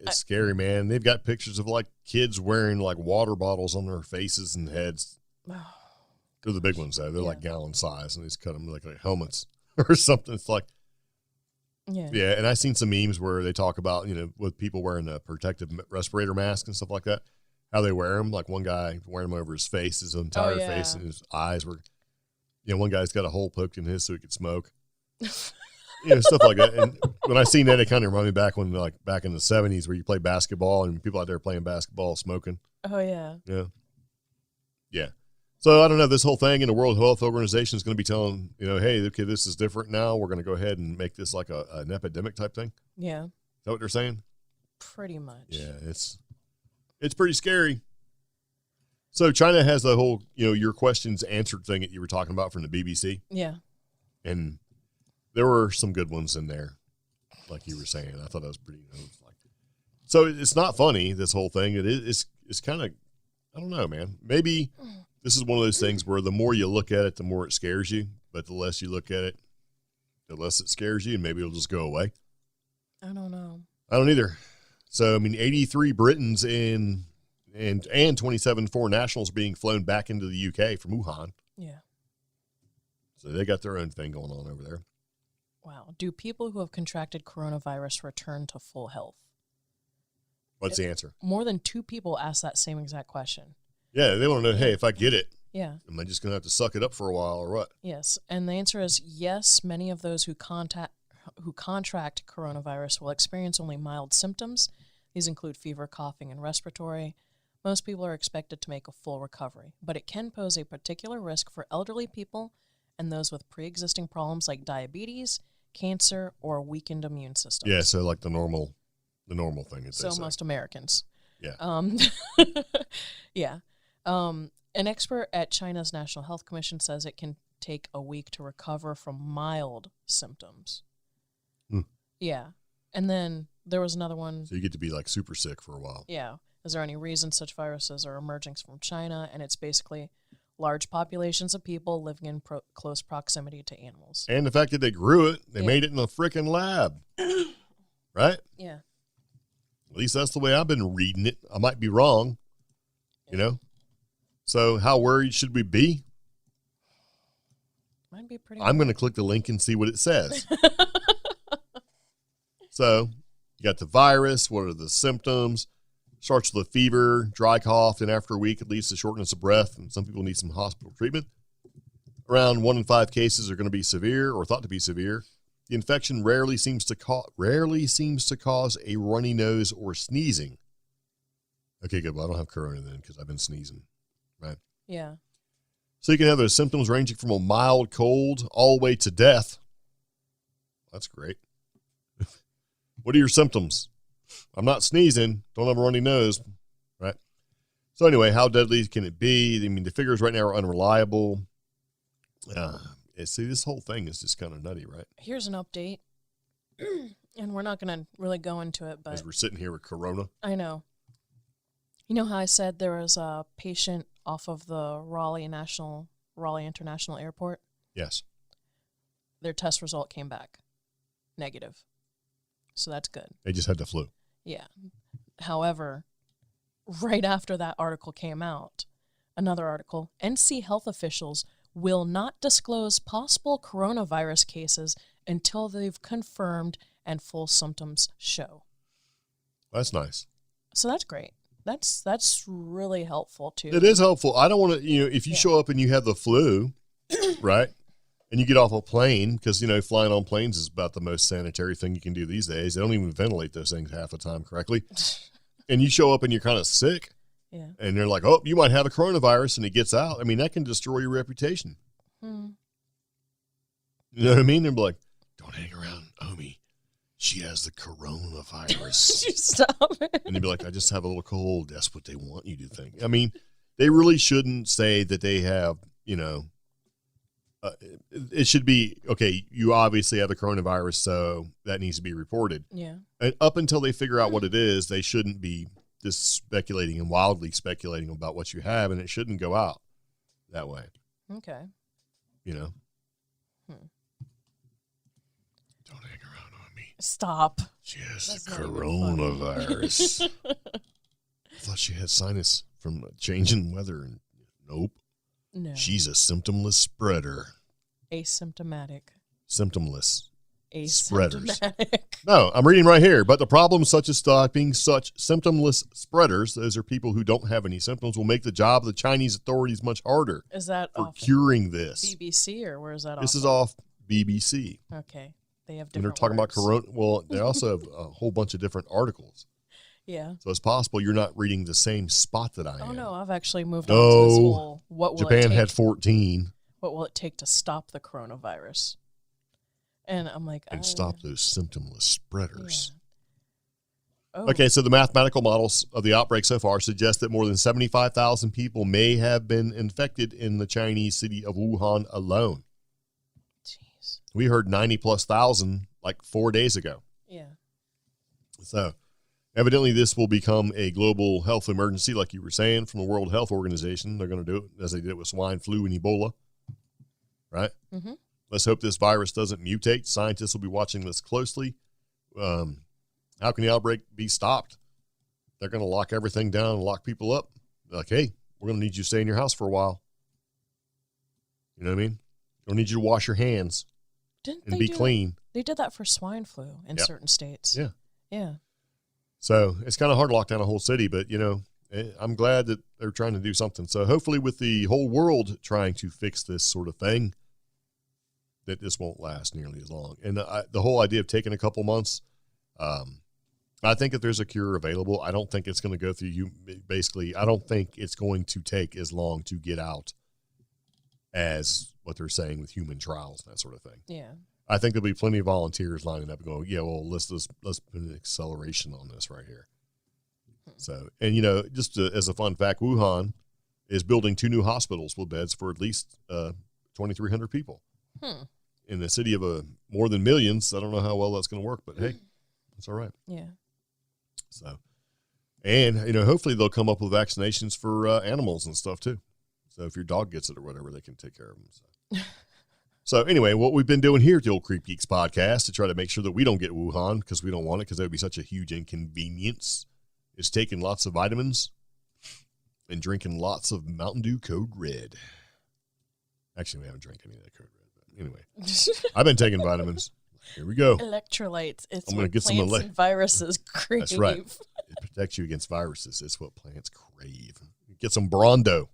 scary, man. They've got pictures of, like, kids wearing, like, water bottles on their faces and heads. They're the big ones, though. They're like gallon size, and they just cut them like helmets or something. It's like... Yeah, and I've seen some memes where they talk about, with people wearing a protective respirator mask and stuff like that, how they wear them. Like one guy wearing them over his face, his entire face, and his eyes were, one guy's got a hole poked in his so he could smoke. Stuff like that. And when I seen that, it kind of reminded me back when, like, back in the 70s where you play basketball and people out there playing basketball smoking. Oh, yeah. Yeah. Yeah. So I don't know, this whole thing, and the World Health Organization is going to be telling, hey, okay, this is different now. We're going to go ahead and make this like an epidemic type thing. Yeah. Is that what they're saying? Pretty much. Yeah, it's pretty scary. So China has the whole, your questions answered thing that you were talking about from the BBC. Yeah. And there were some good ones in there, like you were saying. I thought that was pretty, so it's not funny, this whole thing. It's kind of, I don't know, man. Maybe this is one of those things where the more you look at it, the more it scares you. But the less you look at it, the less it scares you, and maybe it'll just go away. I don't know. I don't either. So, 83 Britons and 27 foreign nationals being flown back into the UK from Wuhan. Yeah. So they got their own thing going on over there. Wow. Do people who have contracted coronavirus return to full health? What's the answer? More than 2 people asked that same exact question. Yeah, they want to know, hey, if I get it, am I just going to have to suck it up for a while or what? Yes, and the answer is yes. Many of those who contract coronavirus will experience only mild symptoms. These include fever, coughing, and respiratory. Most people are expected to make a full recovery, but it can pose a particular risk for elderly people and those with pre-existing problems like diabetes, cancer, or weakened immune systems. Yeah, so like the normal thing. So most Americans. Yeah. Yeah. An expert at China's National Health Commission says it can take a week to recover from mild symptoms. Yeah. And then there was another one. So you get to be like super sick for a while. Yeah. Is there any reason such viruses are emerging from China? And it's basically large populations of people living in close proximity to animals. And the fact that they grew it, they made it in a freaking lab. Right? Yeah. At least that's the way I've been reading it. I might be wrong, So how worried should we be? Might be pretty. I'm going to click the link and see what it says. So you got the virus. What are the symptoms? Starts with a fever, dry cough, and after a week, it leads to shortness of breath, and some people need some hospital treatment. Around 1 in 5 cases are going to be severe or thought to be severe. The infection rarely seems to cause a runny nose or sneezing. Okay, good. Well, I don't have corona then because I've been sneezing, right? Yeah. So you can have those symptoms ranging from a mild cold all the way to death. That's great. What are your symptoms? I'm not sneezing. Don't have a runny nose, right? So anyway, how deadly can it be? I mean, the figures right now are unreliable. See, this whole thing is just kind of nutty, right? Here's an update, and we're not going to really go into it, but... As we're sitting here with corona. I know. You know how I said there was a patient off of the Raleigh International Airport? Yes. Their test result came back negative. So that's good. They just had the flu. Yeah. However, right after that article came out, another article, NC health officials will not disclose possible coronavirus cases until they've confirmed and full symptoms show. That's nice. So that's great. That's really helpful too. It is helpful. I don't want to, if you show up and you have the flu, right? and you get off a plane, because, flying on planes is about the most sanitary thing you can do these days. They don't even ventilate those things half the time correctly. And you show up and you're kind of sick. Yeah. And they're like, oh, you might have a coronavirus, and it gets out. I mean, that can destroy your reputation. You know what I mean? They're like, don't hang around Omi. She has the coronavirus. You stop it. And they'd be like, I just have a little cold. That's what they want you to think. I mean, they really shouldn't say that they have, it should be, okay, you obviously have the coronavirus, so that needs to be reported. Yeah. And up until they figure out what it is, they shouldn't be just speculating and wildly speculating about what you have, and it shouldn't go out that way. Okay. Don't hang around on me. Stop. She has That's the not even coronavirus. I thought she had sinus from changing weather. And nope. No. She's a symptomless spreader. Asymptomatic. Symptomless. Asymptomatic. Spreaders. No, I'm reading right here. But the problem such as stopping such symptomless spreaders, those are people who don't have any symptoms, will make the job of the Chinese authorities much harder. Is that for off curing this? BBC, or where is that off? This is off BBC. Okay. They have different And they're talking words. about corona. Well, they also have a whole bunch of different articles. Yeah. So it's possible you're not reading the same spot that I am. Oh, no. I've actually moved on to this whole, what will Japan it take? had 14. What will it take to stop the coronavirus? And I'm like, And stop those symptomless spreaders. Yeah. Oh. Okay, so the mathematical models of the outbreak so far suggest that more than 75,000 people may have been infected in the Chinese city of Wuhan alone. Jeez. We heard 90+ thousand like 4 days ago. Yeah. So evidently this will become a global health emergency, like you were saying, from the World Health Organization. They're going to do it as they did with swine flu and Ebola, right? Mm-hmm. Let's hope this virus doesn't mutate. Scientists will be watching this closely. How can the outbreak be stopped? They're going to lock everything down and lock people up. Like, hey, we're going to need you to stay in your house for a while. You know what I mean? We'll need you to wash your hands and be clean. They did that for swine flu in certain states. Yeah. Yeah. So it's kind of hard to lock down a whole city, but, I'm glad that they're trying to do something. So hopefully with the whole world trying to fix this sort of thing, that this won't last nearly as long. And the whole idea of taking a couple months, I think if there's a cure available, I don't think it's going to go through you. Basically, I don't think it's going to take as long to get out as what they're saying with human trials and that sort of thing. Yeah. I think there'll be plenty of volunteers lining up and going, yeah, well, let's put an acceleration on this right here. So, and just as a fun fact, Wuhan is building 2 new hospitals with beds for at least 2,300 people. In the city of more than millions. I don't know how well that's going to work, but hey, that's all right. Yeah. So, and, hopefully they'll come up with vaccinations for animals and stuff too. So if your dog gets it or whatever, they can take care of them. So. So anyway, what we've been doing here at the old CreepGeeks Podcast to try to make sure that we don't get Wuhan, because we don't want it, because that would be such a huge inconvenience, is taking lots of vitamins and drinking lots of Mountain Dew Code Red. Actually, we haven't drank any of that Code Red. Anyway, I've been taking vitamins. Here we go. Electrolytes. It's I'm gonna what get some plants and viruses crave. That's right. It protects you against viruses. It's what plants crave. Get some Brondo.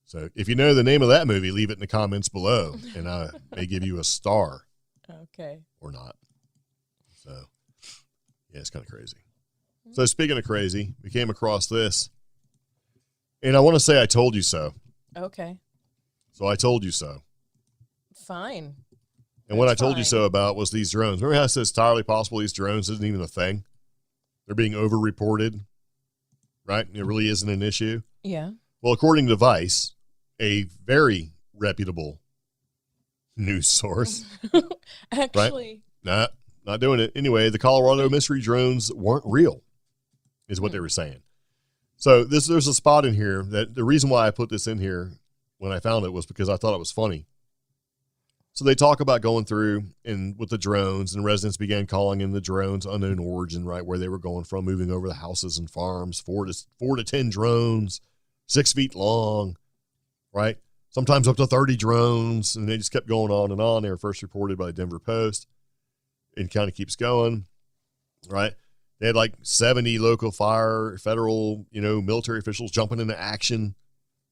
So if you know the name of that movie, leave it in the comments below, and I may give you a star. Okay. Or not. So, yeah, it's kind of crazy. So speaking of crazy, we came across this, and I want to say I told you so. Okay. So I told you so. Fine. And what I told you so about was these drones. Remember how I said it's entirely possible these drones isn't even a thing? They're being over-reported, right? It really isn't an issue. Yeah. Well, according to Vice, a very reputable news source. Actually. Right? Not doing it. Anyway, the Colorado mystery drones weren't real, is what they were saying. So there's a spot in here that the reason why I put this in here when I found it was because I thought it was funny. So they talk about going through and with the drones, and residents began calling in the drones unknown origin, right, where they were going from, moving over the houses and farms, 4 to 10 drones, 6 feet long, right? Sometimes up to 30 drones, and they just kept going on and on. They were first reported by the Denver Post. It kind of keeps going, right? They had like 70 local federal, military officials jumping into action.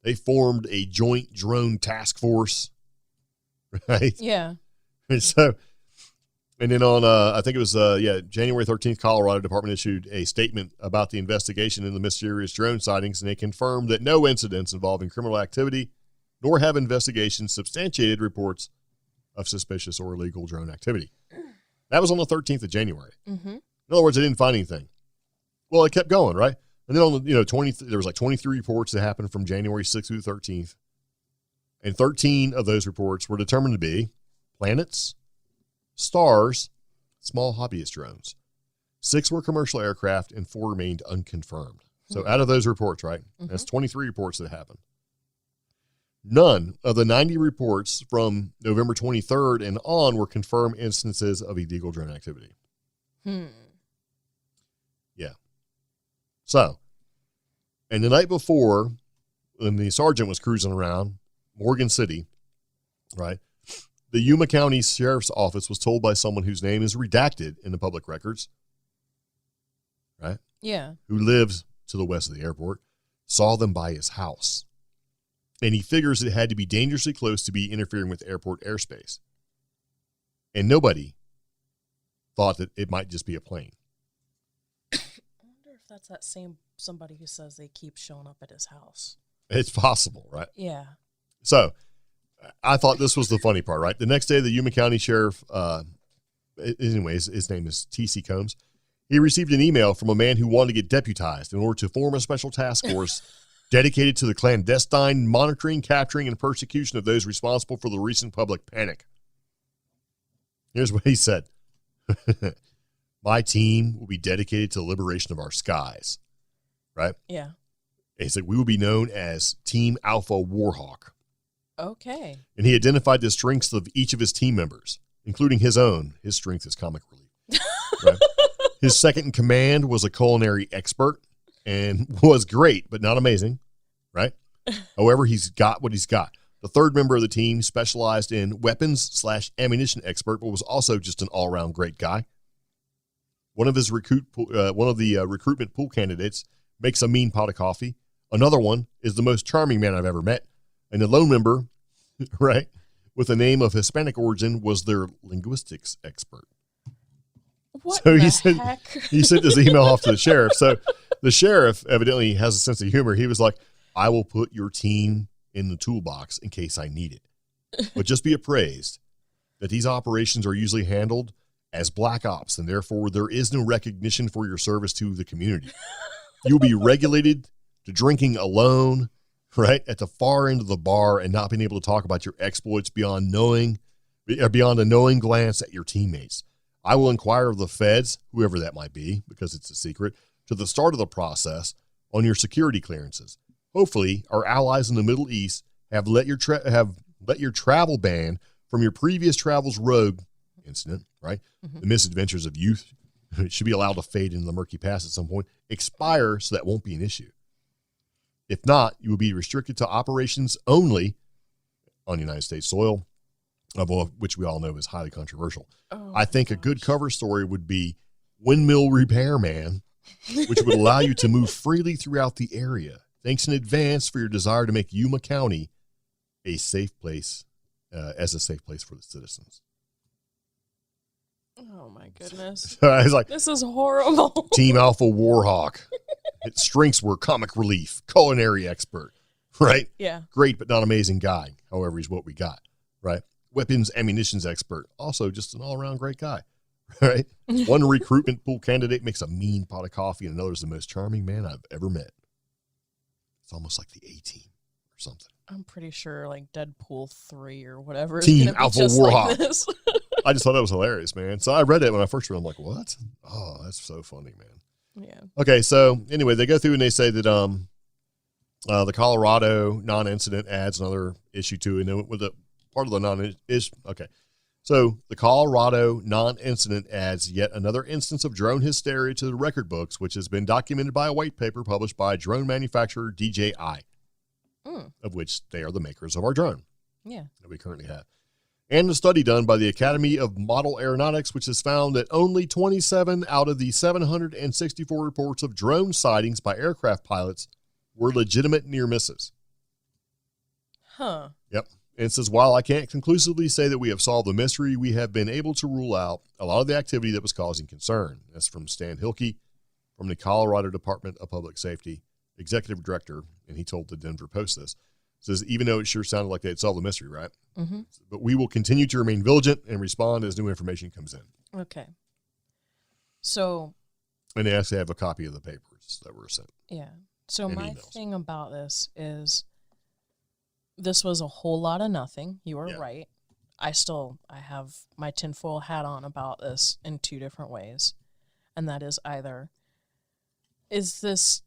They formed a joint drone task force, right? Yeah. And so, and then on, I think it was, January 13th, Colorado Department issued a statement about the investigation into the mysterious drone sightings, and they confirmed that no incidents involving criminal activity, nor have investigations substantiated reports of suspicious or illegal drone activity. That was on the 13th of January. Mm-hmm. In other words, they didn't find anything. Well, it kept going, right? And then on the, there was like 23 reports that happened from January 6th through the 13th. And 13 of those reports were determined to be planets, stars, small hobbyist drones. 6 were commercial aircraft and 4 remained unconfirmed. So out of those reports, right, that's 23 reports that happened. None of the 90 reports from November 23rd and on were confirmed instances of illegal drone activity. Yeah. So, and the night before, when the sergeant was cruising around Morgan City, right, the Yuma County Sheriff's Office was told by someone whose name is redacted in the public records, right? Yeah. Who lives to the west of the airport, saw them by his house. And he figures it had to be dangerously close to be interfering with airport airspace. And nobody thought that it might just be a plane. I wonder if that's that same somebody who says they keep showing up at his house. It's possible, right? Yeah. So I thought this was the funny part, right? The next day, the Yuma County Sheriff, anyways, his name is T.C. Combs. He received an email from a man who wanted to get deputized in order to form a special task force dedicated to the clandestine monitoring, capturing, and persecution of those responsible for the recent public panic. Here's what he said. My team will be dedicated to the liberation of our skies. Right? Yeah. And he said, we will be known as Team Alpha Warhawk. Okay. And he identified the strengths of each of his team members, including his own. His strength is comic relief. Right? His second in command was a culinary expert and was great, but not amazing. Right? However, he's got what he's got. The third member of the team specialized in weapons/ammunition expert, but was also just an all-around great guy. One of the recruitment pool candidates makes a mean pot of coffee. Another one is the most charming man I've ever met. And the lone member, right, with a name of Hispanic origin was their linguistics expert. What so the heck? He sent this email off to the sheriff. So the sheriff evidently has a sense of humor. He was like, I will put your team in the toolbox in case I need it. But just be appraised that these operations are usually handled as black ops, and therefore there is no recognition for your service to the community. You'll be regulated to drinking alone, right, at the far end of the bar and not being able to talk about your exploits beyond a knowing glance at your teammates. I will inquire of the feds, whoever that might be, because it's a secret, to the start of the process on your security clearances. Hopefully, our allies in the Middle East have let your travel ban from your previous travels rogue incident, right? Mm-hmm. The misadventures of youth should be allowed to fade into the murky past at some point, expire so that won't be an issue. If not, you will be restricted to operations only on United States soil, which we all know is highly controversial. I think a good cover story would be Windmill Repairman, which would allow you to move freely throughout the area. Thanks in advance for your desire to make Yuma County a safe place, as a safe place for the citizens. Oh my goodness! I was like, this is horrible. Team Alpha Warhawk. Its strengths were comic relief, culinary expert, right? Yeah. Great but not amazing guy. However, he's what we got, right? Weapons, ammunitions expert. Also just an all-around great guy, right? One recruitment pool candidate makes a mean pot of coffee, and another's the most charming man I've ever met. It's almost like the A-Team or something. I'm pretty sure like Deadpool 3 or whatever is Team gonna be Alpha just Warhawk. like this. I just thought that was hilarious, man. So I read it when I first read it. I'm like, what? Oh, that's so funny, man. Yeah. Okay, so anyway, they go through and they say that the Colorado non-incident adds another issue to it. And with the part of the okay. So the Colorado non-incident adds yet another instance of drone hysteria to the record books, which has been documented by a white paper published by drone manufacturer DJI, of which they are the makers of our drone. Yeah. That we currently have. And a study done by the Academy of Model Aeronautics, which has found that only 27 out of the 764 reports of drone sightings by aircraft pilots were legitimate near misses. Huh. Yep. And it says, while I can't conclusively say that we have solved the mystery, we have been able to rule out a lot of the activity that was causing concern. That's from Stan Hilke from the Colorado Department of Public Safety, executive director, and he told the Denver Post this. It says, even though it sure sounded like they had solved the mystery, right? Mm-hmm. But we will continue to remain vigilant and respond as new information comes in. Okay. So. And they actually have a copy of the papers that were sent. Yeah. So my emails. thing about this is this was a whole lot of nothing. You were right. I have my tinfoil hat on about this in two different ways. And that is either, is this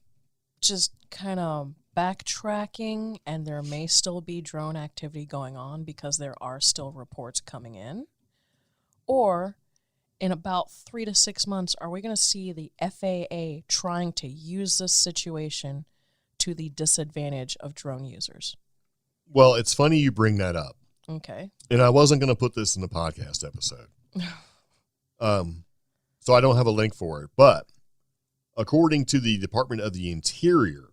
just kind of backtracking and there may still be drone activity going on because there are still reports coming in? Or in about 3 to 6 months, are we going to see the FAA trying to use this situation to the disadvantage of drone users? Well, it's funny you bring that up. Okay. And I wasn't going to put this in the podcast episode. So I don't have a link for it. But according to the Department of the Interior,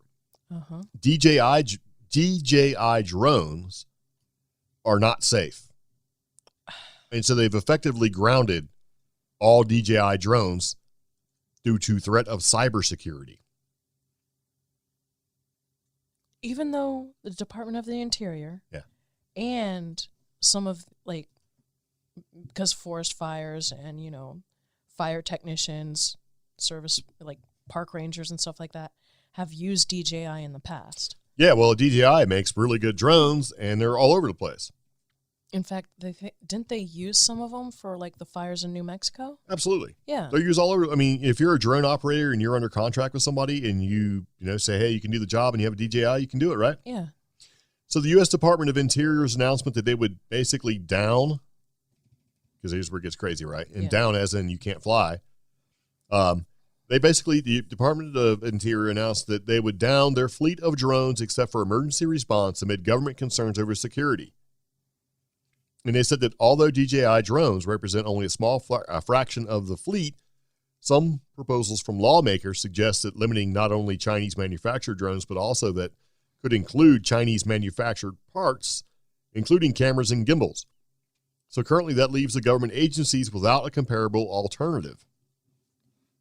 DJI drones are not safe. And so they've effectively grounded all DJI drones due to threat of cybersecurity. Even though the Department of the Interior and some of, like, because forest fires and, you know, fire technicians, service, like park rangers and stuff like that, have used DJI in the past. Yeah, well, DJI makes really good drones, and they're all over the place. In fact, didn't they use some of them for, like, the fires in New Mexico? Absolutely. Yeah. They're used all over. I mean, if you're a drone operator and you're under contract with somebody and you say, hey, you can do the job and you have a DJI, you can do it, right? Yeah. So the U.S. Department of Interior's announcement that they would basically down, because here's where it gets crazy, right? And down as in you can't fly. The Department of Interior announced that they would down their fleet of drones except for emergency response amid government concerns over security. And they said that although DJI drones represent only a small fraction of the fleet, some proposals from lawmakers suggest that limiting not only Chinese manufactured drones, but also that could include Chinese manufactured parts, including cameras and gimbals. So currently that leaves the government agencies without a comparable alternative.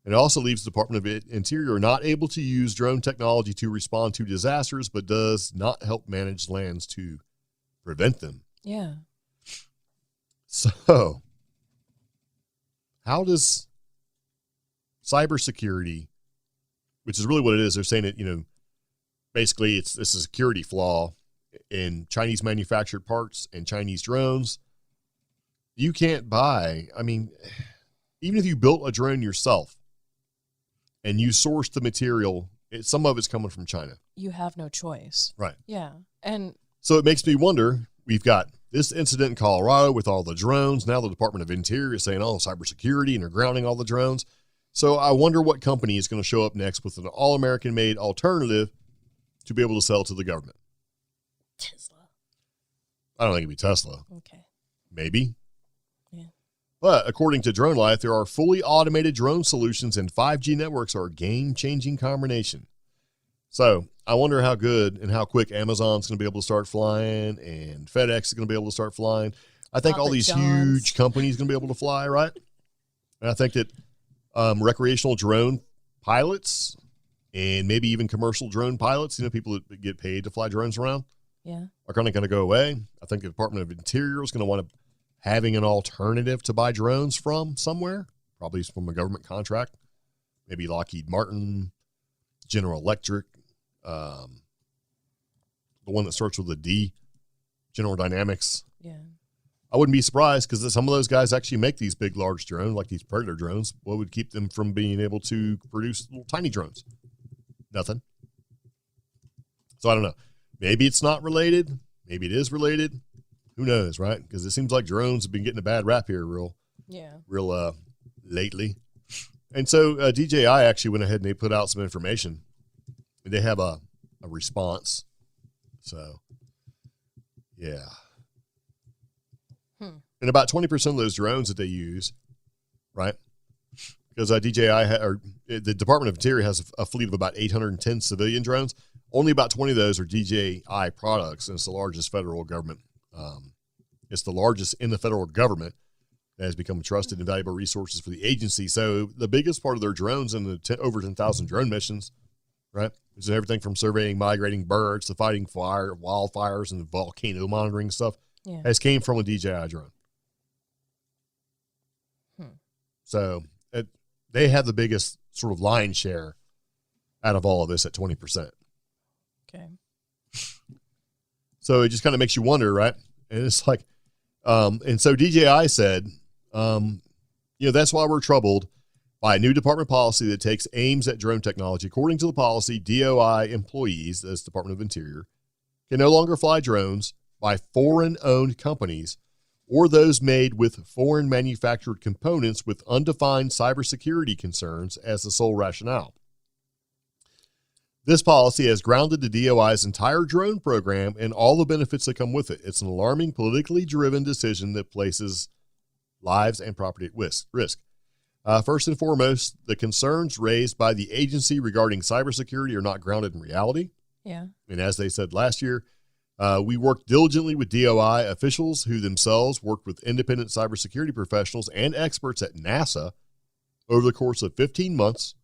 It also leaves the Department of Interior not able to use drone technology to respond to disasters, but does not help manage lands to prevent them. Yeah. So, how does cybersecurity, which is really what it is, they're saying that, basically this is a security flaw in Chinese manufactured parts and Chinese drones. You can't buy, even if you built a drone yourself and you sourced the material, some of it's coming from China. You have no choice. Right. Yeah. And so it makes me wonder, we've got this incident in Colorado with all the drones. Now the Department of Interior is saying, cybersecurity, and they're grounding all the drones. So I wonder what company is going to show up next with an all-American made alternative to be able to sell to the government. Tesla. I don't think it'd be Tesla. Okay. Maybe. Yeah. But according to Drone Life, there are fully automated drone solutions, and 5G networks are a game-changing combination. So I wonder how good and how quick Amazon's going to be able to start flying, and FedEx is going to be able to start flying. I think all these huge companies are going to be able to fly, right? And I think that recreational drone pilots and maybe even commercial drone pilots, people that get paid to fly drones around, are kind of going to go away. I think the Department of Interior is going to want to having an alternative to buy drones from somewhere, probably from a government contract, maybe Lockheed Martin, General Electric, the one that starts with a D, General Dynamics. Yeah. I wouldn't be surprised because some of those guys actually make these big, large drones, like these Predator drones. What would keep them from being able to produce little tiny drones? Nothing. So I don't know. Maybe it's not related. Maybe it is related. Who knows, right? Because it seems like drones have been getting a bad rap here real lately. And so DJI actually went ahead and they put out some information. And they have a response. So, yeah. And about 20% of those drones that they use, right? Because DJI, or the Department of Interior has a fleet of about 810 civilian drones. Only about 20 of those are DJI products, and it's the largest federal government It's the largest in the federal government that has become trusted and valuable resources for the agency. So the biggest part of their drones and the over 10,000 drone missions, right, is everything from surveying migrating birds to fighting wildfires and volcano monitoring stuff, has came from a DJI drone. So they have the biggest sort of line share out of all of this at 20%. Okay. So it just kind of makes you wonder, right? And it's like, and so DJI said, that's why we're troubled by a new department policy that takes aims at drone technology. According to the policy, DOI employees, that's Department of Interior, can no longer fly drones by foreign-owned companies or those made with foreign manufactured components with undefined cybersecurity concerns as the sole rationale. This policy has grounded the DOI's entire drone program and all the benefits that come with it. It's an alarming, politically driven decision that places lives and property at risk. First and foremost, the concerns raised by the agency regarding cybersecurity are not grounded in reality. Yeah. And as they said last year, we worked diligently with DOI officials who themselves worked with independent cybersecurity professionals and experts at NASA over the course of 15 months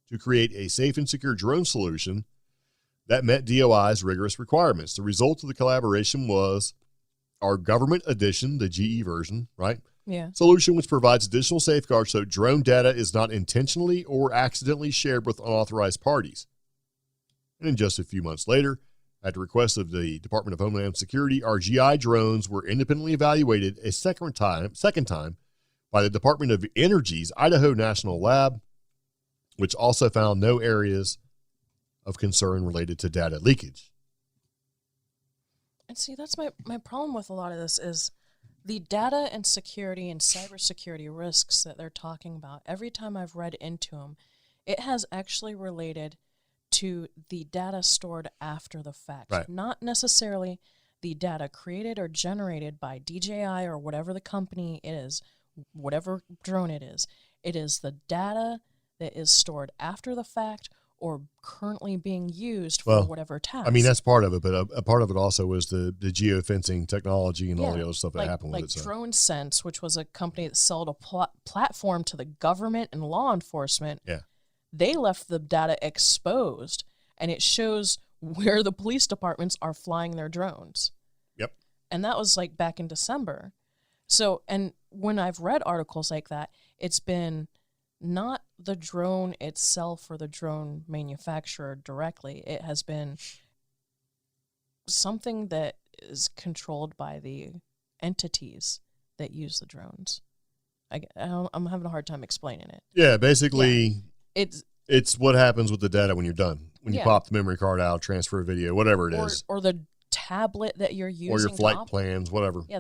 to create a safe and secure drone solution that met DOI's rigorous requirements. The result of the collaboration was our government edition, the GE version, right? Yeah. Solution which provides additional safeguards so drone data is not intentionally or accidentally shared with unauthorized parties. And then just a few months later, at the request of the Department of Homeland Security, our GI drones were independently evaluated a second time by the Department of Energy's Idaho National Lab, which also found no areas of concern related to data leakage. And see, that's my problem with a lot of this is the data and security and cybersecurity risks that they're talking about. Every time I've read into them, it has actually related to the data stored after the fact, right. Not necessarily the data created or generated by DJI or whatever the company is, whatever drone it is. It is the data that is stored after the fact or currently being used for whatever task. I mean, that's part of it, but a part of it also was the geofencing technology and all the other stuff that happened with it. Like DroneSense, which was a company that sold a platform to the government and law enforcement. Yeah. They left the data exposed, and it shows where the police departments are flying their drones. Yep. And that was like back in December. So, and when I've read articles like that, it's been not the drone itself or the drone manufacturer directly. It has been something that is controlled by the entities that use the drones. I'm having a hard time explaining it. Yeah, basically, it's what happens with the data when you're done. When you pop the memory card out, transfer a video, whatever it is. Or the tablet that you're using. Or your flight plans, whatever. Yeah,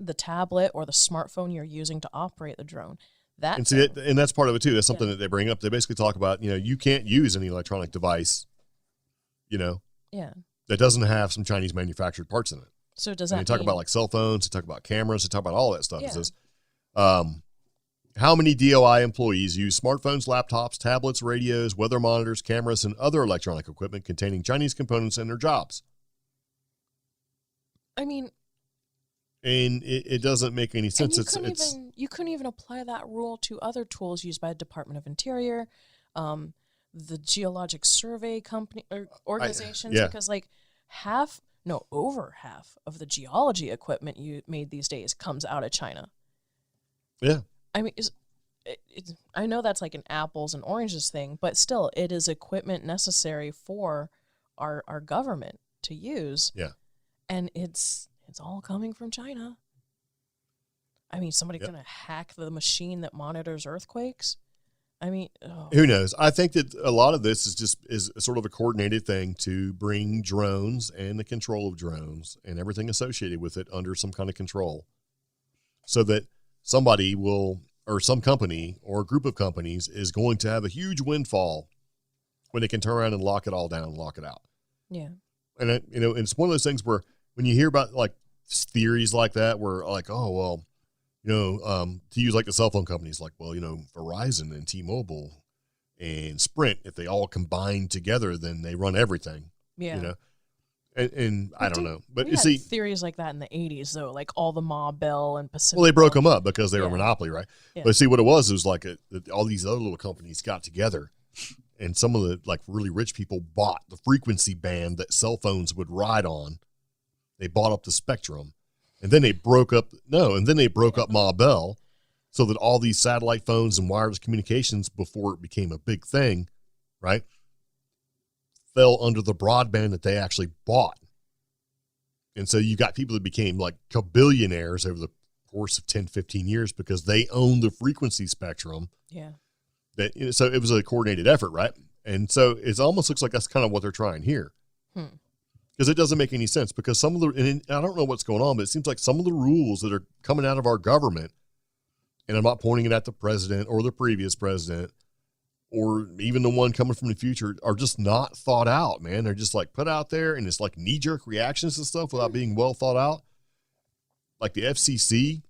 the tablet or the smartphone you're using to operate the drone. And that's part of it too. That's something that they bring up. They basically talk about, you can't use any electronic device, that doesn't have some Chinese manufactured parts in it. So does that They talk about like cell phones, they talk about cameras, they talk about all that stuff. Yeah. It says, how many DOI employees use smartphones, laptops, tablets, radios, weather monitors, cameras, and other electronic equipment containing Chinese components in their jobs? I mean, and it doesn't make any sense. You couldn't even apply that rule to other tools used by the Department of Interior, the Geologic Survey company or organizations, because over half of the geology equipment you made these days comes out of China. Yeah. I mean, I know that's like an apples and oranges thing, but still, it is equipment necessary for our government to use. Yeah. And it's all coming from China. I mean, somebody's going to hack the machine that monitors earthquakes. I mean, who knows? I think that a lot of this is sort of a coordinated thing to bring drones and the control of drones and everything associated with it under some kind of control, so that somebody will, or some company or a group of companies is going to have a huge windfall when they can turn around and lock it all down and lock it out. Yeah. And it's one of those things where when you hear about like theories like that, where like, oh, well, to use like the cell phone companies, like, well, Verizon and T-Mobile and Sprint, if they all combine together, then they run everything. Yeah. And I don't know. But we you had see, theories like that in the 80s, though, like all the Ma Bell and Pacific. well, they broke Bell. them up because they were monopoly, right? Yeah. But see, what it was like all these other little companies got together, and some of the like really rich people bought the frequency band that cell phones would ride on. They bought up the spectrum, and then they broke up Ma Bell, so that all these satellite phones and wireless communications, before it became a big thing, right, fell under the broadband that they actually bought. And so you got people that became like billionaires over the course of 10, 15 years because they owned the frequency spectrum. Yeah. So it was a coordinated effort, right? And so it almost looks like that's kind of what they're trying here. Because it doesn't make any sense, because some of the, and I don't know what's going on, but it seems like some of the rules that are coming out of our government, and I'm not pointing it at the president or the previous president, or even the one coming from the future, are just not thought out, man. They're just like put out there, and it's like knee-jerk reactions and stuff without being well thought out. Like the FCC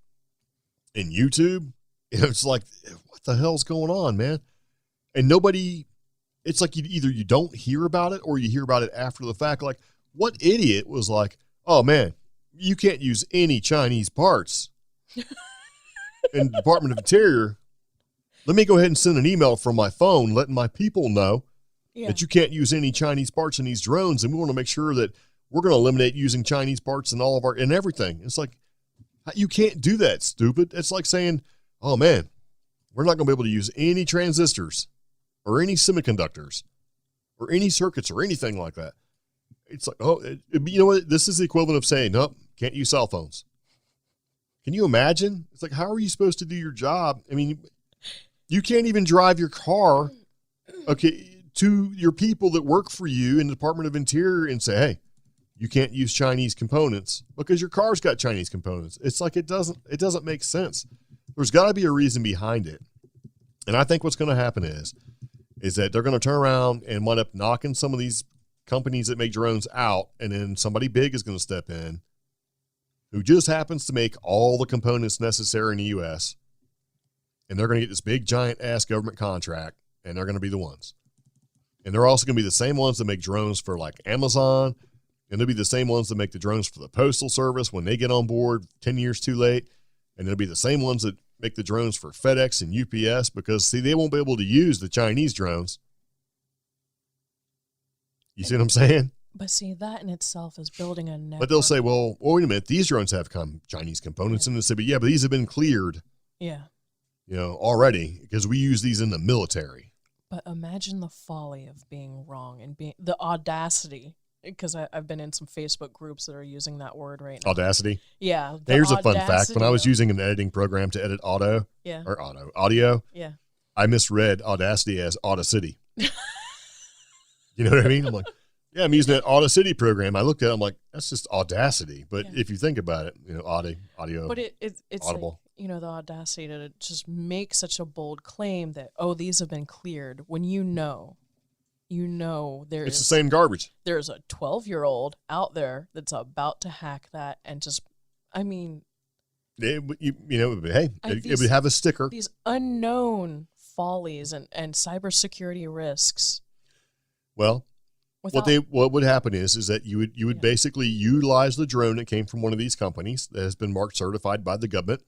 and YouTube, it's like, what the hell's going on, man? And nobody, it's like either you don't hear about it or you hear about it after the fact. Like, what idiot was like, oh, man, you can't use any Chinese parts in the Department of Interior. Let me go ahead and send an email from my phone letting my people know that you can't use any Chinese parts in these drones, and we want to make sure that we're going to eliminate using Chinese parts in all of in everything. It's like, you can't do that, stupid. It's like saying, oh, man, we're not going to be able to use any transistors or any semiconductors or any circuits or anything like that. It's like, oh, you know what? This is the equivalent of saying, nope, can't use cell phones. Can you imagine? It's like, how are you supposed to do your job? I mean, you can't even drive your car, okay, to your people that work for you in the Department of Interior and say, hey, you can't use Chinese components because your car's got Chinese components. It's like, it doesn't make sense. There's got to be a reason behind it. And I think what's going to happen is that they're going to turn around and wind up knocking some of these companies that make drones out, and then somebody big is going to step in who just happens to make all the components necessary in the U.S., and they're going to get this big, giant-ass government contract, and they're going to be the ones. And they're also going to be the same ones that make drones for, like, Amazon, and they'll be the same ones that make the drones for the Postal Service when they get on board 10 years too late, and they'll be the same ones that make the drones for FedEx and UPS because, see, they won't be able to use the Chinese drones. You see what I'm saying? But see, that in itself is building a network. But they'll say, well, wait a minute, these drones have Chinese components in the city. But these have been cleared. Yeah. Already, because we use these in the military. But imagine the folly of being wrong and the audacity, because I've been in some Facebook groups that are using that word right now. Audacity? Yeah. Here's a fun fact. When I was using an editing program to edit audio, yeah, I misread Audacity as Audacity. You know what I mean? I'm like, yeah, I'm using that Audacity program. I looked at it, I'm like, that's just Audacity. But if you think about it, audio, but it's audible. Like, the audacity to just make such a bold claim that, oh, these have been cleared, when you know it's the same garbage. There's a 12-year-old out there that's about to hack that and just, I mean, it would have a sticker. These unknown follies and cybersecurity risks. Well, what would happen is that you would basically utilize the drone that came from one of these companies that has been marked certified by the government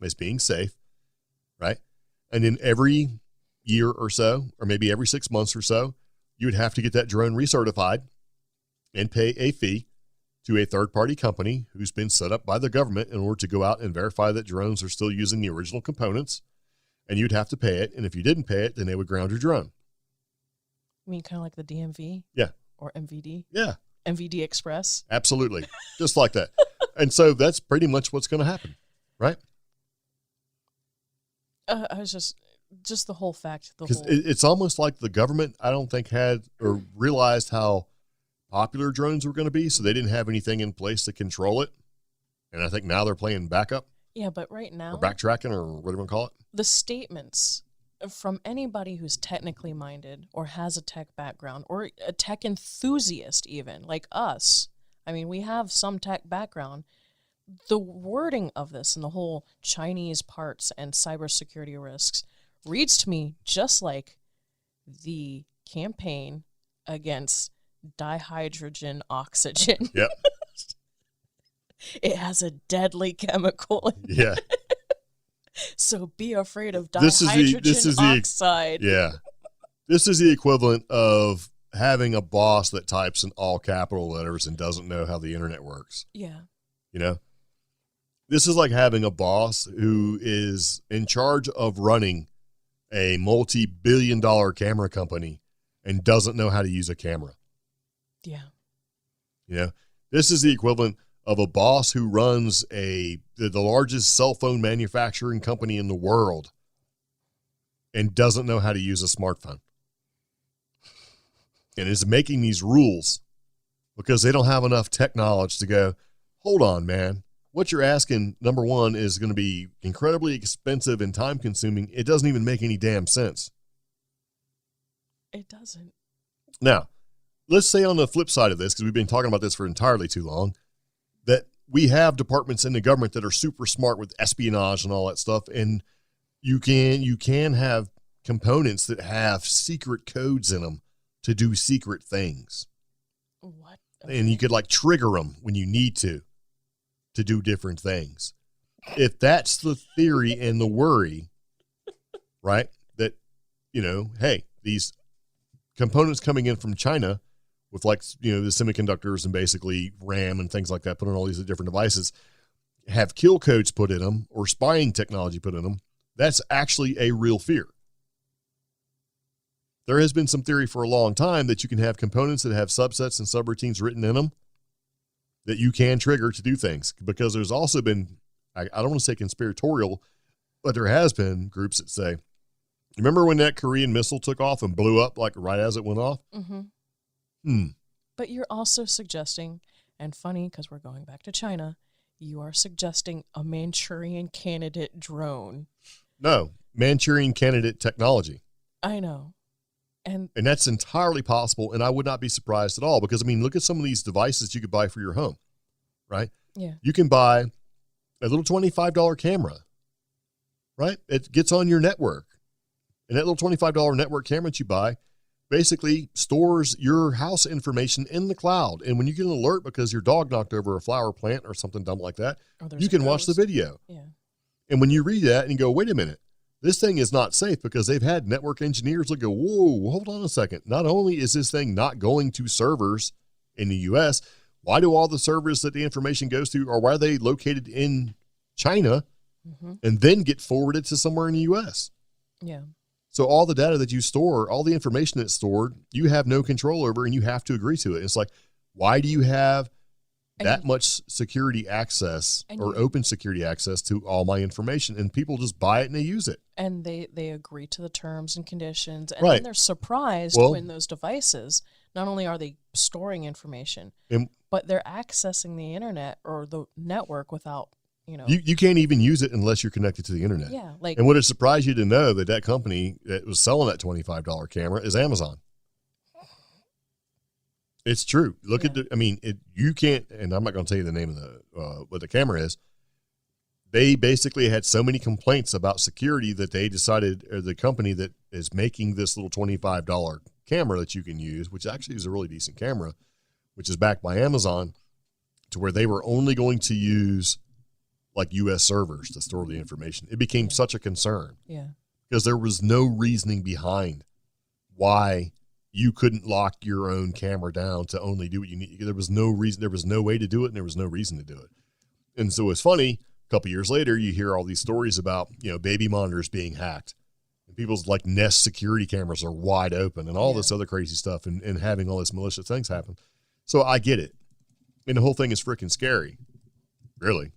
as being safe, right? And then every year or so, or maybe every 6 months or so, you would have to get that drone recertified and pay a fee to a third-party company who's been set up by the government in order to go out and verify that drones are still using the original components, and you'd have to pay it. And if you didn't pay it, then they would ground your drone. You mean kind of like the DMV? Yeah. Or MVD? Yeah. MVD Express? Absolutely. Just like that. And so that's pretty much what's going to happen, right? I was just the whole fact. Because it's almost like the government, I don't think, had or realized how popular drones were going to be, so they didn't have anything in place to control it. And I think now they're playing backup. Yeah, but right now, or backtracking, or whatever you want to call it. The statements from anybody who's technically minded or has a tech background or a tech enthusiast, even like us. I mean, we have some tech background. The wording of this and the whole Chinese parts and cybersecurity risks reads to me just like the campaign against dihydrogen oxygen. Yep. It has a deadly chemical. Yeah. So be afraid of This is the oxide. Yeah. This is the equivalent of having a boss that types in all capital letters and doesn't know how the internet works. Yeah. You know? This is like having a boss who is in charge of running a multi-billion-dollar camera company and doesn't know how to use a camera. Yeah. You know? This is the equivalent of a boss who runs the largest cell phone manufacturing company in the world and doesn't know how to use a smartphone. And is making these rules because they don't have enough tech knowledge to go, hold on, man. What you're asking, number one, is going to be incredibly expensive and time consuming. It doesn't even make any damn sense. It doesn't. Now, let's say on the flip side of this, because we've been talking about this for entirely too long, that we have departments in the government that are super smart with espionage and all that stuff. And you can have components that have secret codes in them to do secret things. What? Okay. And you could like trigger them when you need to do different things. If that's the theory and the worry, right? That, you know, hey, these components coming in from China with like, you know, the semiconductors and basically RAM and things like that, put on all these different devices, have kill codes put in them or spying technology put in them. That's actually a real fear. There has been some theory for a long time that you can have components that have subsets and subroutines written in them that you can trigger to do things, because there's also been, I don't want to say conspiratorial, but there has been groups that say, remember when that Korean missile took off and blew up like right as it went off? Mm-hmm. But you're also suggesting, and funny because we're going back to China, you are suggesting a Manchurian candidate drone. No, Manchurian candidate technology. I know. And that's entirely possible, and I would not be surprised at all, because, I mean, look at some of these devices you could buy for your home, right? Yeah. You can buy a little $25 camera, right? It gets on your network. And that little $25 network camera that you buy basically stores your house information in the cloud. And when you get an alert because your dog knocked over a flower plant or something dumb like that, you can watch the video. Yeah. And when you read that and you go, wait a minute, this thing is not safe, because they've had network engineers that go, whoa, hold on a second. Not only is this thing not going to servers in the U.S., why do all the servers that the information goes to, or why are they located in China and then get forwarded to somewhere in the U.S.? Yeah. So all the data that you store, all the information that's stored, you have no control over, and you have to agree to it. It's like, why do you have that much security access or open security access to all my information? And people just buy it and they use it. And they agree to the terms and conditions. And right. then they're surprised when those devices, not only are they storing information, but they're accessing the internet or the network without, you know. You can't even use it unless you're connected to the internet. Yeah. And would it surprise you to know that that company that was selling that $25 camera is Amazon? It's true. Look at you can't, and I'm not going to tell you the name of what the camera is. They basically had so many complaints about security that they decided, or the company that is making this little $25 camera that you can use, which actually is a really decent camera, which is backed by Amazon, to where they were only going to use like U.S. servers to store the information. It became such a concern. Yeah. Because there was no reasoning behind why you couldn't lock your own camera down to only do what you need. There was no reason, there was no way to do it, and there was no reason to do it. And so it's funny, a couple years later, you hear all these stories about, you know, baby monitors being hacked, and people's like Nest security cameras are wide open, and all this other crazy stuff, and having all this malicious things happen. So I get it. And the whole thing is freaking scary, really.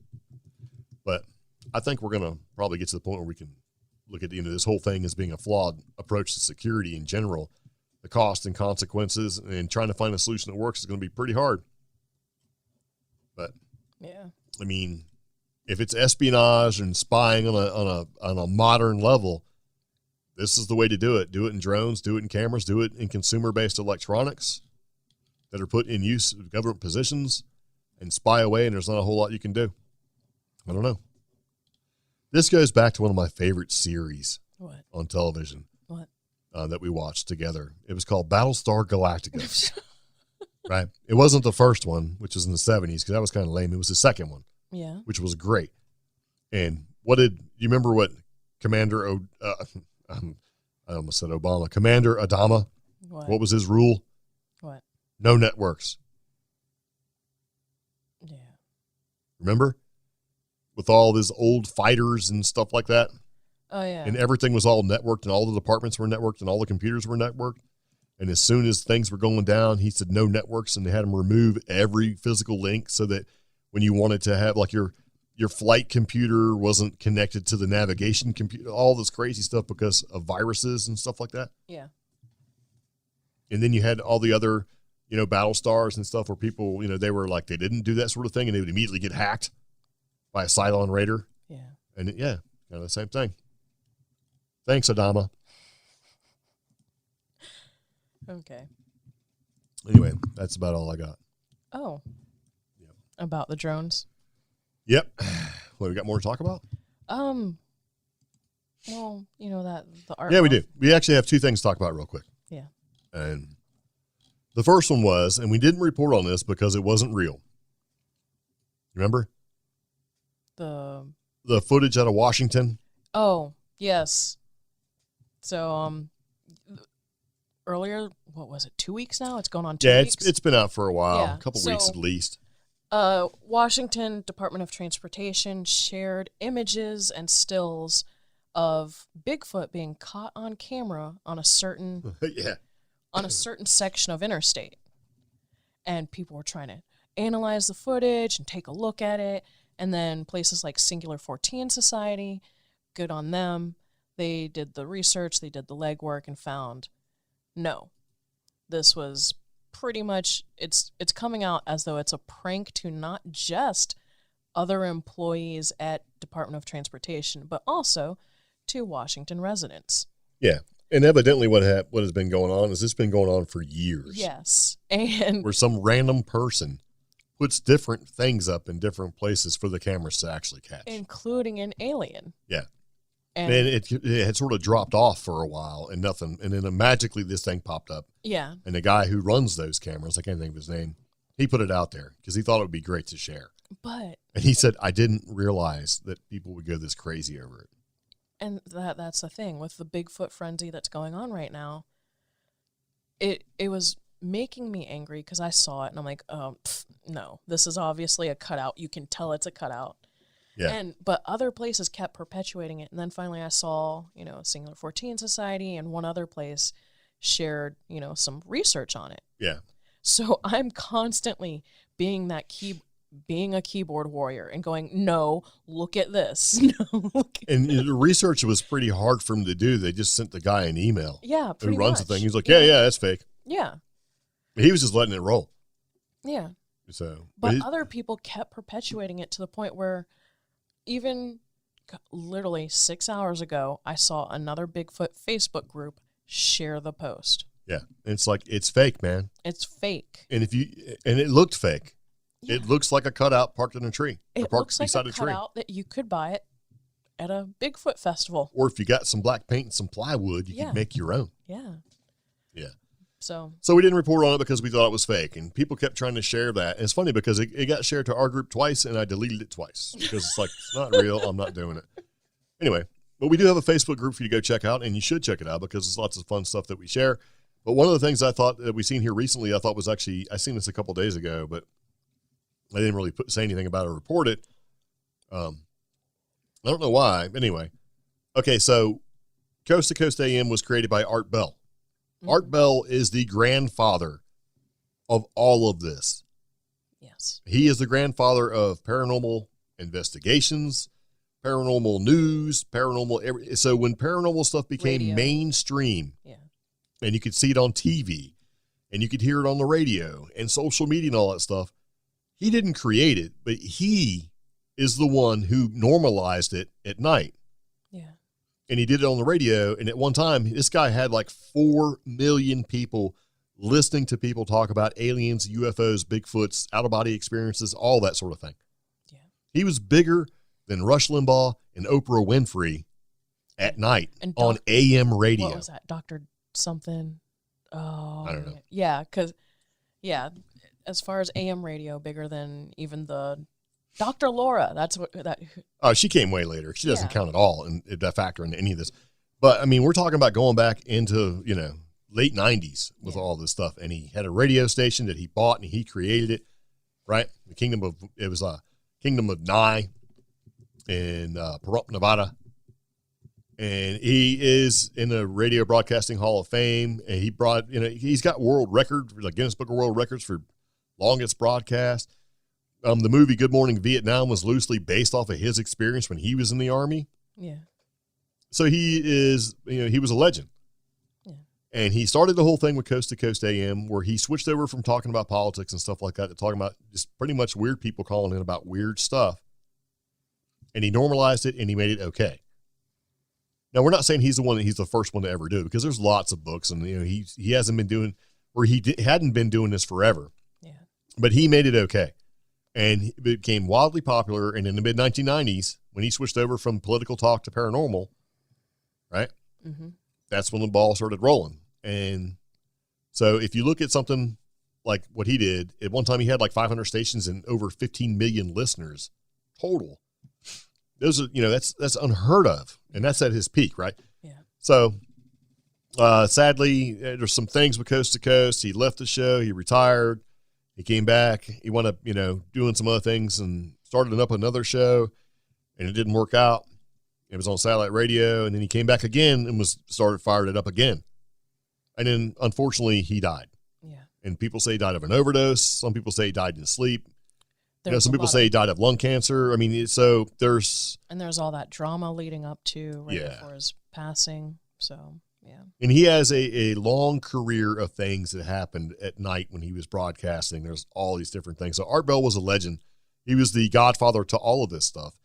But I think we're going to probably get to the point where we can look at the end of this whole thing as being a flawed approach to security in general. The cost and consequences, and trying to find a solution that works is going to be pretty hard. But yeah, I mean, if it's espionage and spying on a modern level, this is the way to do it. Do it in drones, do it in cameras, do it in consumer-based electronics that are put in use of government positions, and spy away, and there's not a whole lot you can do. I don't know. This goes back to one of my favorite series on television. What? That we watched together. It was called Battlestar Galactica. Right. It wasn't the first one, which was in the 70s, because that was kind of lame. It was the second one. Yeah. Which was great. And you remember what Commander, I almost said Obama, Commander Adama, what was his rule? What? No networks. Yeah. Remember? With all these old fighters and stuff like that. Oh, yeah. And everything was all networked, and all the departments were networked, and all the computers were networked. And as soon as things were going down, he said no networks, and they had him remove every physical link so that when you wanted to have, like, your flight computer wasn't connected to the navigation computer, all this crazy stuff because of viruses and stuff like that. Yeah. And then you had all the other, battle stars and stuff where people, they were like, they didn't do that sort of thing, and they would immediately get hacked by a Cylon raider. Yeah. And kind of the same thing. Thanks, Adama. Okay. Anyway, that's about all I got. Oh. Yep. About the drones? Yep. What, we got more to talk about? Well, the art. Yeah, we do. We actually have two things to talk about real quick. Yeah. And the first one was, and we didn't report on this because it wasn't real. Remember? The footage out of Washington? Oh, yes. So, earlier, what was it, 2 weeks now? It's going on 2 weeks? Yeah, it's been out for a while, Yeah. a couple weeks at least. Washington Department of Transportation shared images and stills of Bigfoot being caught on camera on a certain on a certain section of interstate. And people were trying to analyze the footage and take a look at it. And then places like Singular 14 Society, good on them. They did the research, they did the legwork, and found no. This was pretty much, it's coming out as though it's a prank to not just other employees at Department of Transportation, but also to Washington residents. Yeah. And evidently what has been going on is this been going on for years. Yes. And where some random person puts different things up in different places for the cameras to actually catch. Including an alien. Yeah. And it had sort of dropped off for a while and nothing. And then magically this thing popped up. Yeah. And the guy who runs those cameras, I can't think of his name, he put it out there because he thought it would be great to share. But. And he said, I didn't realize that people would go this crazy over it. And that's the thing with the Bigfoot frenzy that's going on right now. It was making me angry because I saw it and I'm like, no, this is obviously a cutout. You can tell it's a cutout. Yeah. But other places kept perpetuating it. And then finally I saw, Singular 14 Society and one other place shared, some research on it. Yeah. So I'm constantly being a keyboard warrior and going, no, look at this. No, and the research was pretty hard for him to do. They just sent the guy an email. Yeah, pretty who runs much. the thing. He's like, yeah, that's fake. Yeah. He was just letting it roll. Yeah. So, but other people kept perpetuating it to the point where even literally 6 hours ago, I saw another Bigfoot Facebook group share the post. Yeah. And it's like, it's fake, man. It's fake. And it looked fake. Yeah. It looks like a cutout parked in a tree. It looks like a cutout that you could buy it at a Bigfoot festival. Or if you got some black paint and some plywood, you could make your own. Yeah. Yeah. So we didn't report on it because we thought it was fake, and people kept trying to share that. And it's funny because it got shared to our group twice, and I deleted it twice because it's like, it's not real. I'm not doing it. Anyway, but we do have a Facebook group for you to go check out, and you should check it out because there's lots of fun stuff that we share. But one of the things I thought that we've seen here recently, I thought was actually, I seen this a couple days ago, but I didn't really say anything about it or report it. I don't know why. Anyway, okay, so Coast to Coast AM was created by Art Bell. Mm-hmm. Art Bell is the grandfather of all of this. Yes. He is the grandfather of paranormal investigations, paranormal news, paranormal. So when paranormal stuff became mainstream, and you could see it on TV, and you could hear it on the radio and social media and all that stuff, he didn't create it, but he is the one who normalized it at night. Yeah. And he did it on the radio. And at one time, this guy had like 4 million people listening to people talk about aliens, UFOs, Bigfoots, out-of-body experiences, all that sort of thing. Yeah. He was bigger than Rush Limbaugh and Oprah Winfrey at night and on AM radio. What was that? Dr. something? Oh. I don't know. Yeah, because, as far as AM radio, bigger than even the Dr. Laura. That's what that. Oh, she came way later. She doesn't count at all in that factor into any of this. But I mean, we're talking about going back into, late 90s with all this stuff. And he had a radio station that he bought and he created it, right? It was Kingdom of Nye in Pahrump, Nevada. And he is in the Radio Broadcasting Hall of Fame. And he brought, he's got world record, like Guinness Book of World Records for longest broadcast. The movie Good Morning Vietnam was loosely based off of his experience when he was in the Army. Yeah. So he is, he was a legend. Yeah. And he started the whole thing with Coast to Coast AM, where he switched over from talking about politics and stuff like that to talking about just pretty much weird people calling in about weird stuff. And he normalized it and he made it okay. Now, we're not saying he's the first one to ever do it, because there's lots of books and, he hasn't been doing, or hadn't been doing this forever. Yeah. But he made it okay. And it became wildly popular. And in the mid-1990s, when he switched over from political talk to paranormal, right? Mm-hmm. That's when the ball started rolling. And so if you look at something like what he did, at one time he had like 500 stations and over 15 million listeners total. Those are, that's unheard of. And that's at his peak, right? Yeah. So sadly, there's some things with Coast to Coast. He left the show. He retired. He came back. He wound up, doing some other things and started up another show, and it didn't work out. It was on satellite radio, and then he came back again and fired it up again. And then, unfortunately, he died. Yeah. And people say he died of an overdose. Some people say he died in sleep. There's some people say he died of lung cancer. I mean, so there's... And there's all that drama leading up to before his passing. So, yeah. And he has a long career of things that happened at night when he was broadcasting. There's all these different things. So Art Bell was a legend. He was the godfather to all of this stuff.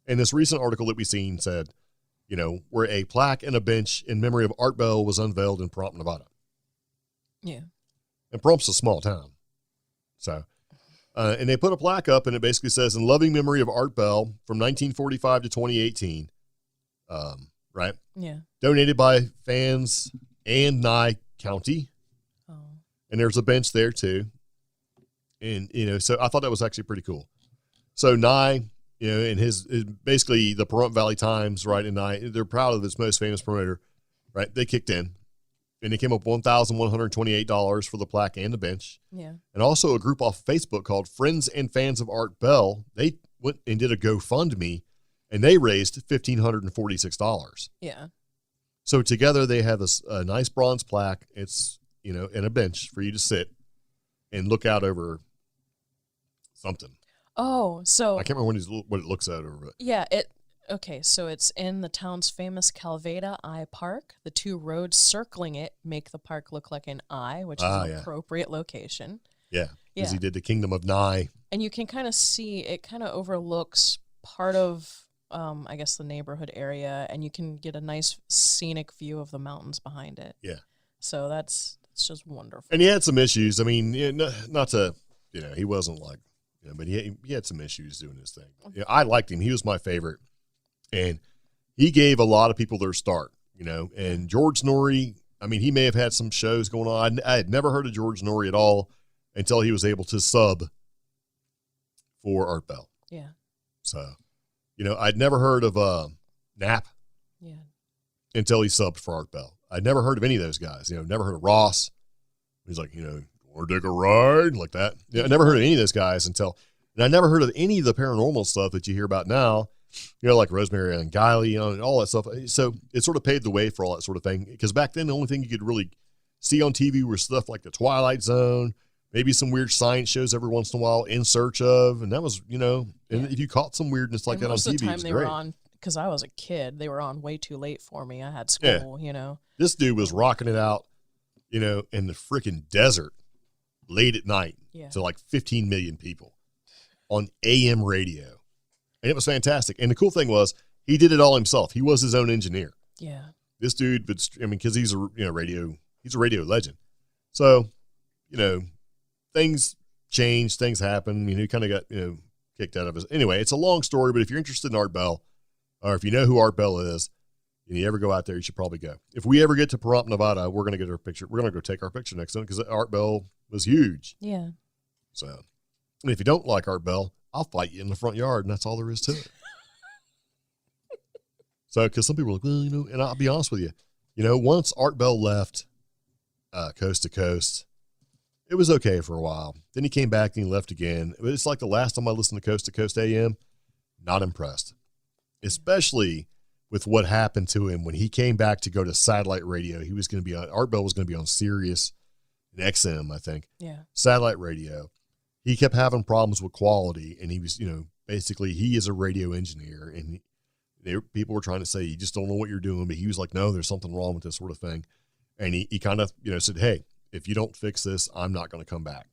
And this recent article that we seen said, where a plaque and a bench in memory of Art Bell was unveiled in Pahrump, Nevada. Yeah. And Pahrump's a small town. So, and they put a plaque up, and it basically says, in loving memory of Art Bell from 1945 to 2018, right? Yeah. Donated by fans and Nye County. Oh. And there's a bench there too. And, so I thought that was actually pretty cool. So Nye, and basically the Pahrump Valley Times, right? And Nye, they're proud of its most famous promoter, right? They kicked in and they came up $1,128 for the plaque and the bench. Yeah. And also a group off Facebook called Friends and Fans of Art Bell. They went and did a GoFundMe and they raised $1,546. Yeah. So together they have a nice bronze plaque. It's, and a bench for you to sit and look out over something. Oh, so I can't remember what it looks at over. But. Yeah, so it's in the town's famous Calveda Eye Park. The two roads circling it make the park look like an eye, which is an appropriate location. Yeah, because he did the Kingdom of Nye. And you can kind of see, it kind of overlooks part of, I guess, the neighborhood area, and you can get a nice scenic view of the mountains behind it. Yeah. So it's just wonderful. And he had some issues. I mean, not to, he wasn't like, but he had some issues doing his thing. I liked him. He was my favorite. And he gave a lot of people their start, and George Norrie, I mean, he may have had some shows going on. I had never heard of George Norrie at all until he was able to sub for Art Bell. Yeah. So, I'd never heard of Knapp until he subbed for Art Bell. I'd never heard of any of those guys, never heard of Ross. He's like, want to take a ride like that. I never heard of any of those guys and I never heard of any of the paranormal stuff that you hear about now, like Rosemary and Guiley, and all that stuff. So it sort of paved the way for all that sort of thing. Because back then, the only thing you could really see on TV was stuff like the Twilight Zone, maybe some weird science shows every once in a while, In Search Of. And that was, and if you caught some weirdness like that on TV, it was great. Were on, because I was a kid, they were on way too late for me. I had school, This dude was rocking it out, in the freaking desert late at night to like 15 million people on AM radio. And it was fantastic. And the cool thing was he did it all himself. He was his own engineer. Yeah. This dude, because he's a radio legend. So, things change, things happen. He kind of got, kicked out of his. Anyway, it's a long story, but if you're interested in Art Bell, or if you know who Art Bell is, and you ever go out there, you should probably go. If we ever get to Pahrump, Nevada, we're going to get our picture. We're going to go take our picture next to him because Art Bell was huge. Yeah. So, and if you don't like Art Bell, I'll fight you in the front yard, and that's all there is to it. So, because some people are like, well, and I'll be honest with you, once Art Bell left Coast to Coast, it was okay for a while. Then he came back and he left again. It's like the last time I listened to Coast AM, not impressed, especially with what happened to him when he came back to go to satellite radio. He was going to be on, Art Bell was going to be on Sirius and XM, I think. Yeah. Satellite radio. He kept having problems with quality, and he was, basically he is a radio engineer, and people were trying to say, you just don't know what you're doing, but he was like, no, there's something wrong with this sort of thing. And he kind of, said, hey, if you don't fix this, I'm not going to come back.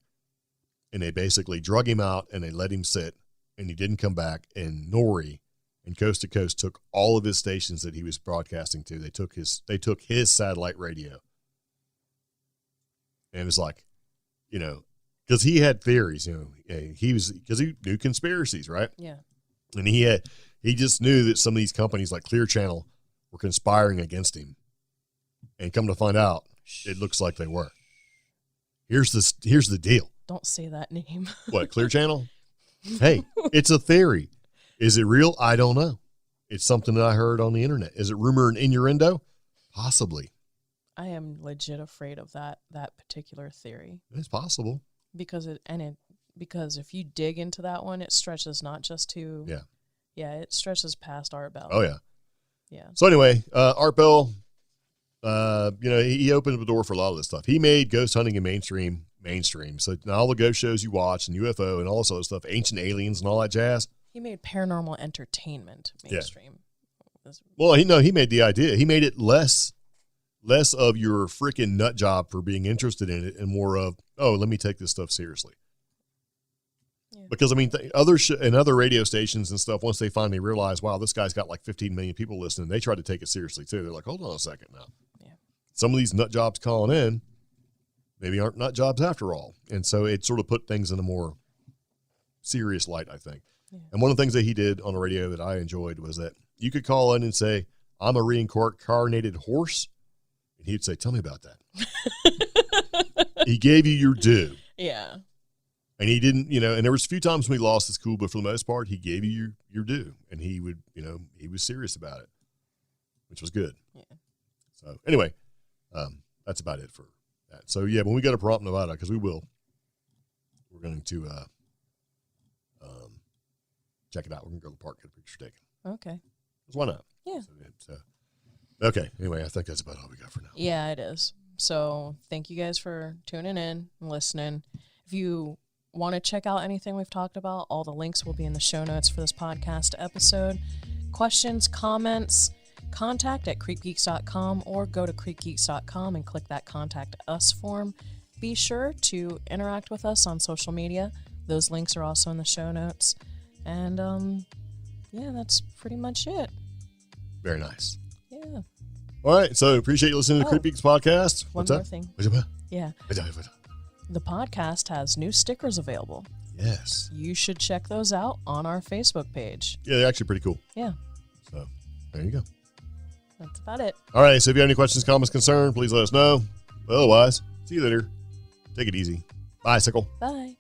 And they basically drug him out and they let him sit, and he didn't come back. And Nori and Coast to Coast took all of his stations that he was broadcasting to. They took his satellite radio. And it was like, because he had theories, because he knew conspiracies, right? Yeah. And he just knew that some of these companies like Clear Channel were conspiring against him. And come to find out, it looks like they were. Here's the deal. Don't say that name. What, Clear Channel? Hey, it's a theory. Is it real? I don't know. It's something that I heard on the internet. Is it rumor and innuendo? Possibly. I am legit afraid of that particular theory. It's possible. Because if you dig into that one, it stretches not just to it stretches past Art Bell. Oh yeah. Yeah. So anyway, Art Bell, he opened the door for a lot of this stuff. He made ghost hunting and mainstream. So now all the ghost shows you watch and UFO and all this other stuff, Ancient Aliens and all that jazz. He made paranormal entertainment mainstream. Yeah. Well, he made the idea. He made it less of your freaking nut job for being interested in it and more of, let me take this stuff seriously. Yeah. Because, other radio stations and stuff, once they finally realize, wow, this guy's got like 15 million people listening, they try to take it seriously too. They're like, hold on a second now. Yeah. Some of these nut jobs calling in maybe aren't nut jobs after all. And so it sort of put things in a more serious light, I think. Yeah. And one of the things that he did on the radio that I enjoyed was that you could call in and say, I'm a reincarnated horse. And he'd say, tell me about that. He gave you your due. Yeah. And he didn't, and there was a few times when he lost his cool, but for the most part, he gave you your due. And he would, he was serious about it, which was good. Yeah. So anyway, that's about it for that. So yeah, when we go to Paranormal Nevada, because we're going to check it out. We're going to go to the park, get a picture taken. Okay. Because why not? Yeah. So, okay. Anyway, I think that's about all we got for now. Yeah, it is. So thank you guys for tuning in and listening. If you want to check out anything we've talked about, all the links will be in the show notes for this podcast episode. Questions, comments, contact at CreepGeeks.com or go to CreepGeeks.com and click that Contact Us form. Be sure to interact with us on social media. Those links are also in the show notes. And, that's pretty much it. Very nice. Yeah. All right. So appreciate you listening to CreepGeeks Podcast. One more thing. Yeah. The podcast has new stickers available. Yes. You should check those out on our Facebook page. Yeah, they're actually pretty cool. Yeah. So there you go. That's about it. All right. So if you have any questions, comments, concerns, please let us know. Otherwise, see you later. Take it easy. Bye, Sickle. Bye.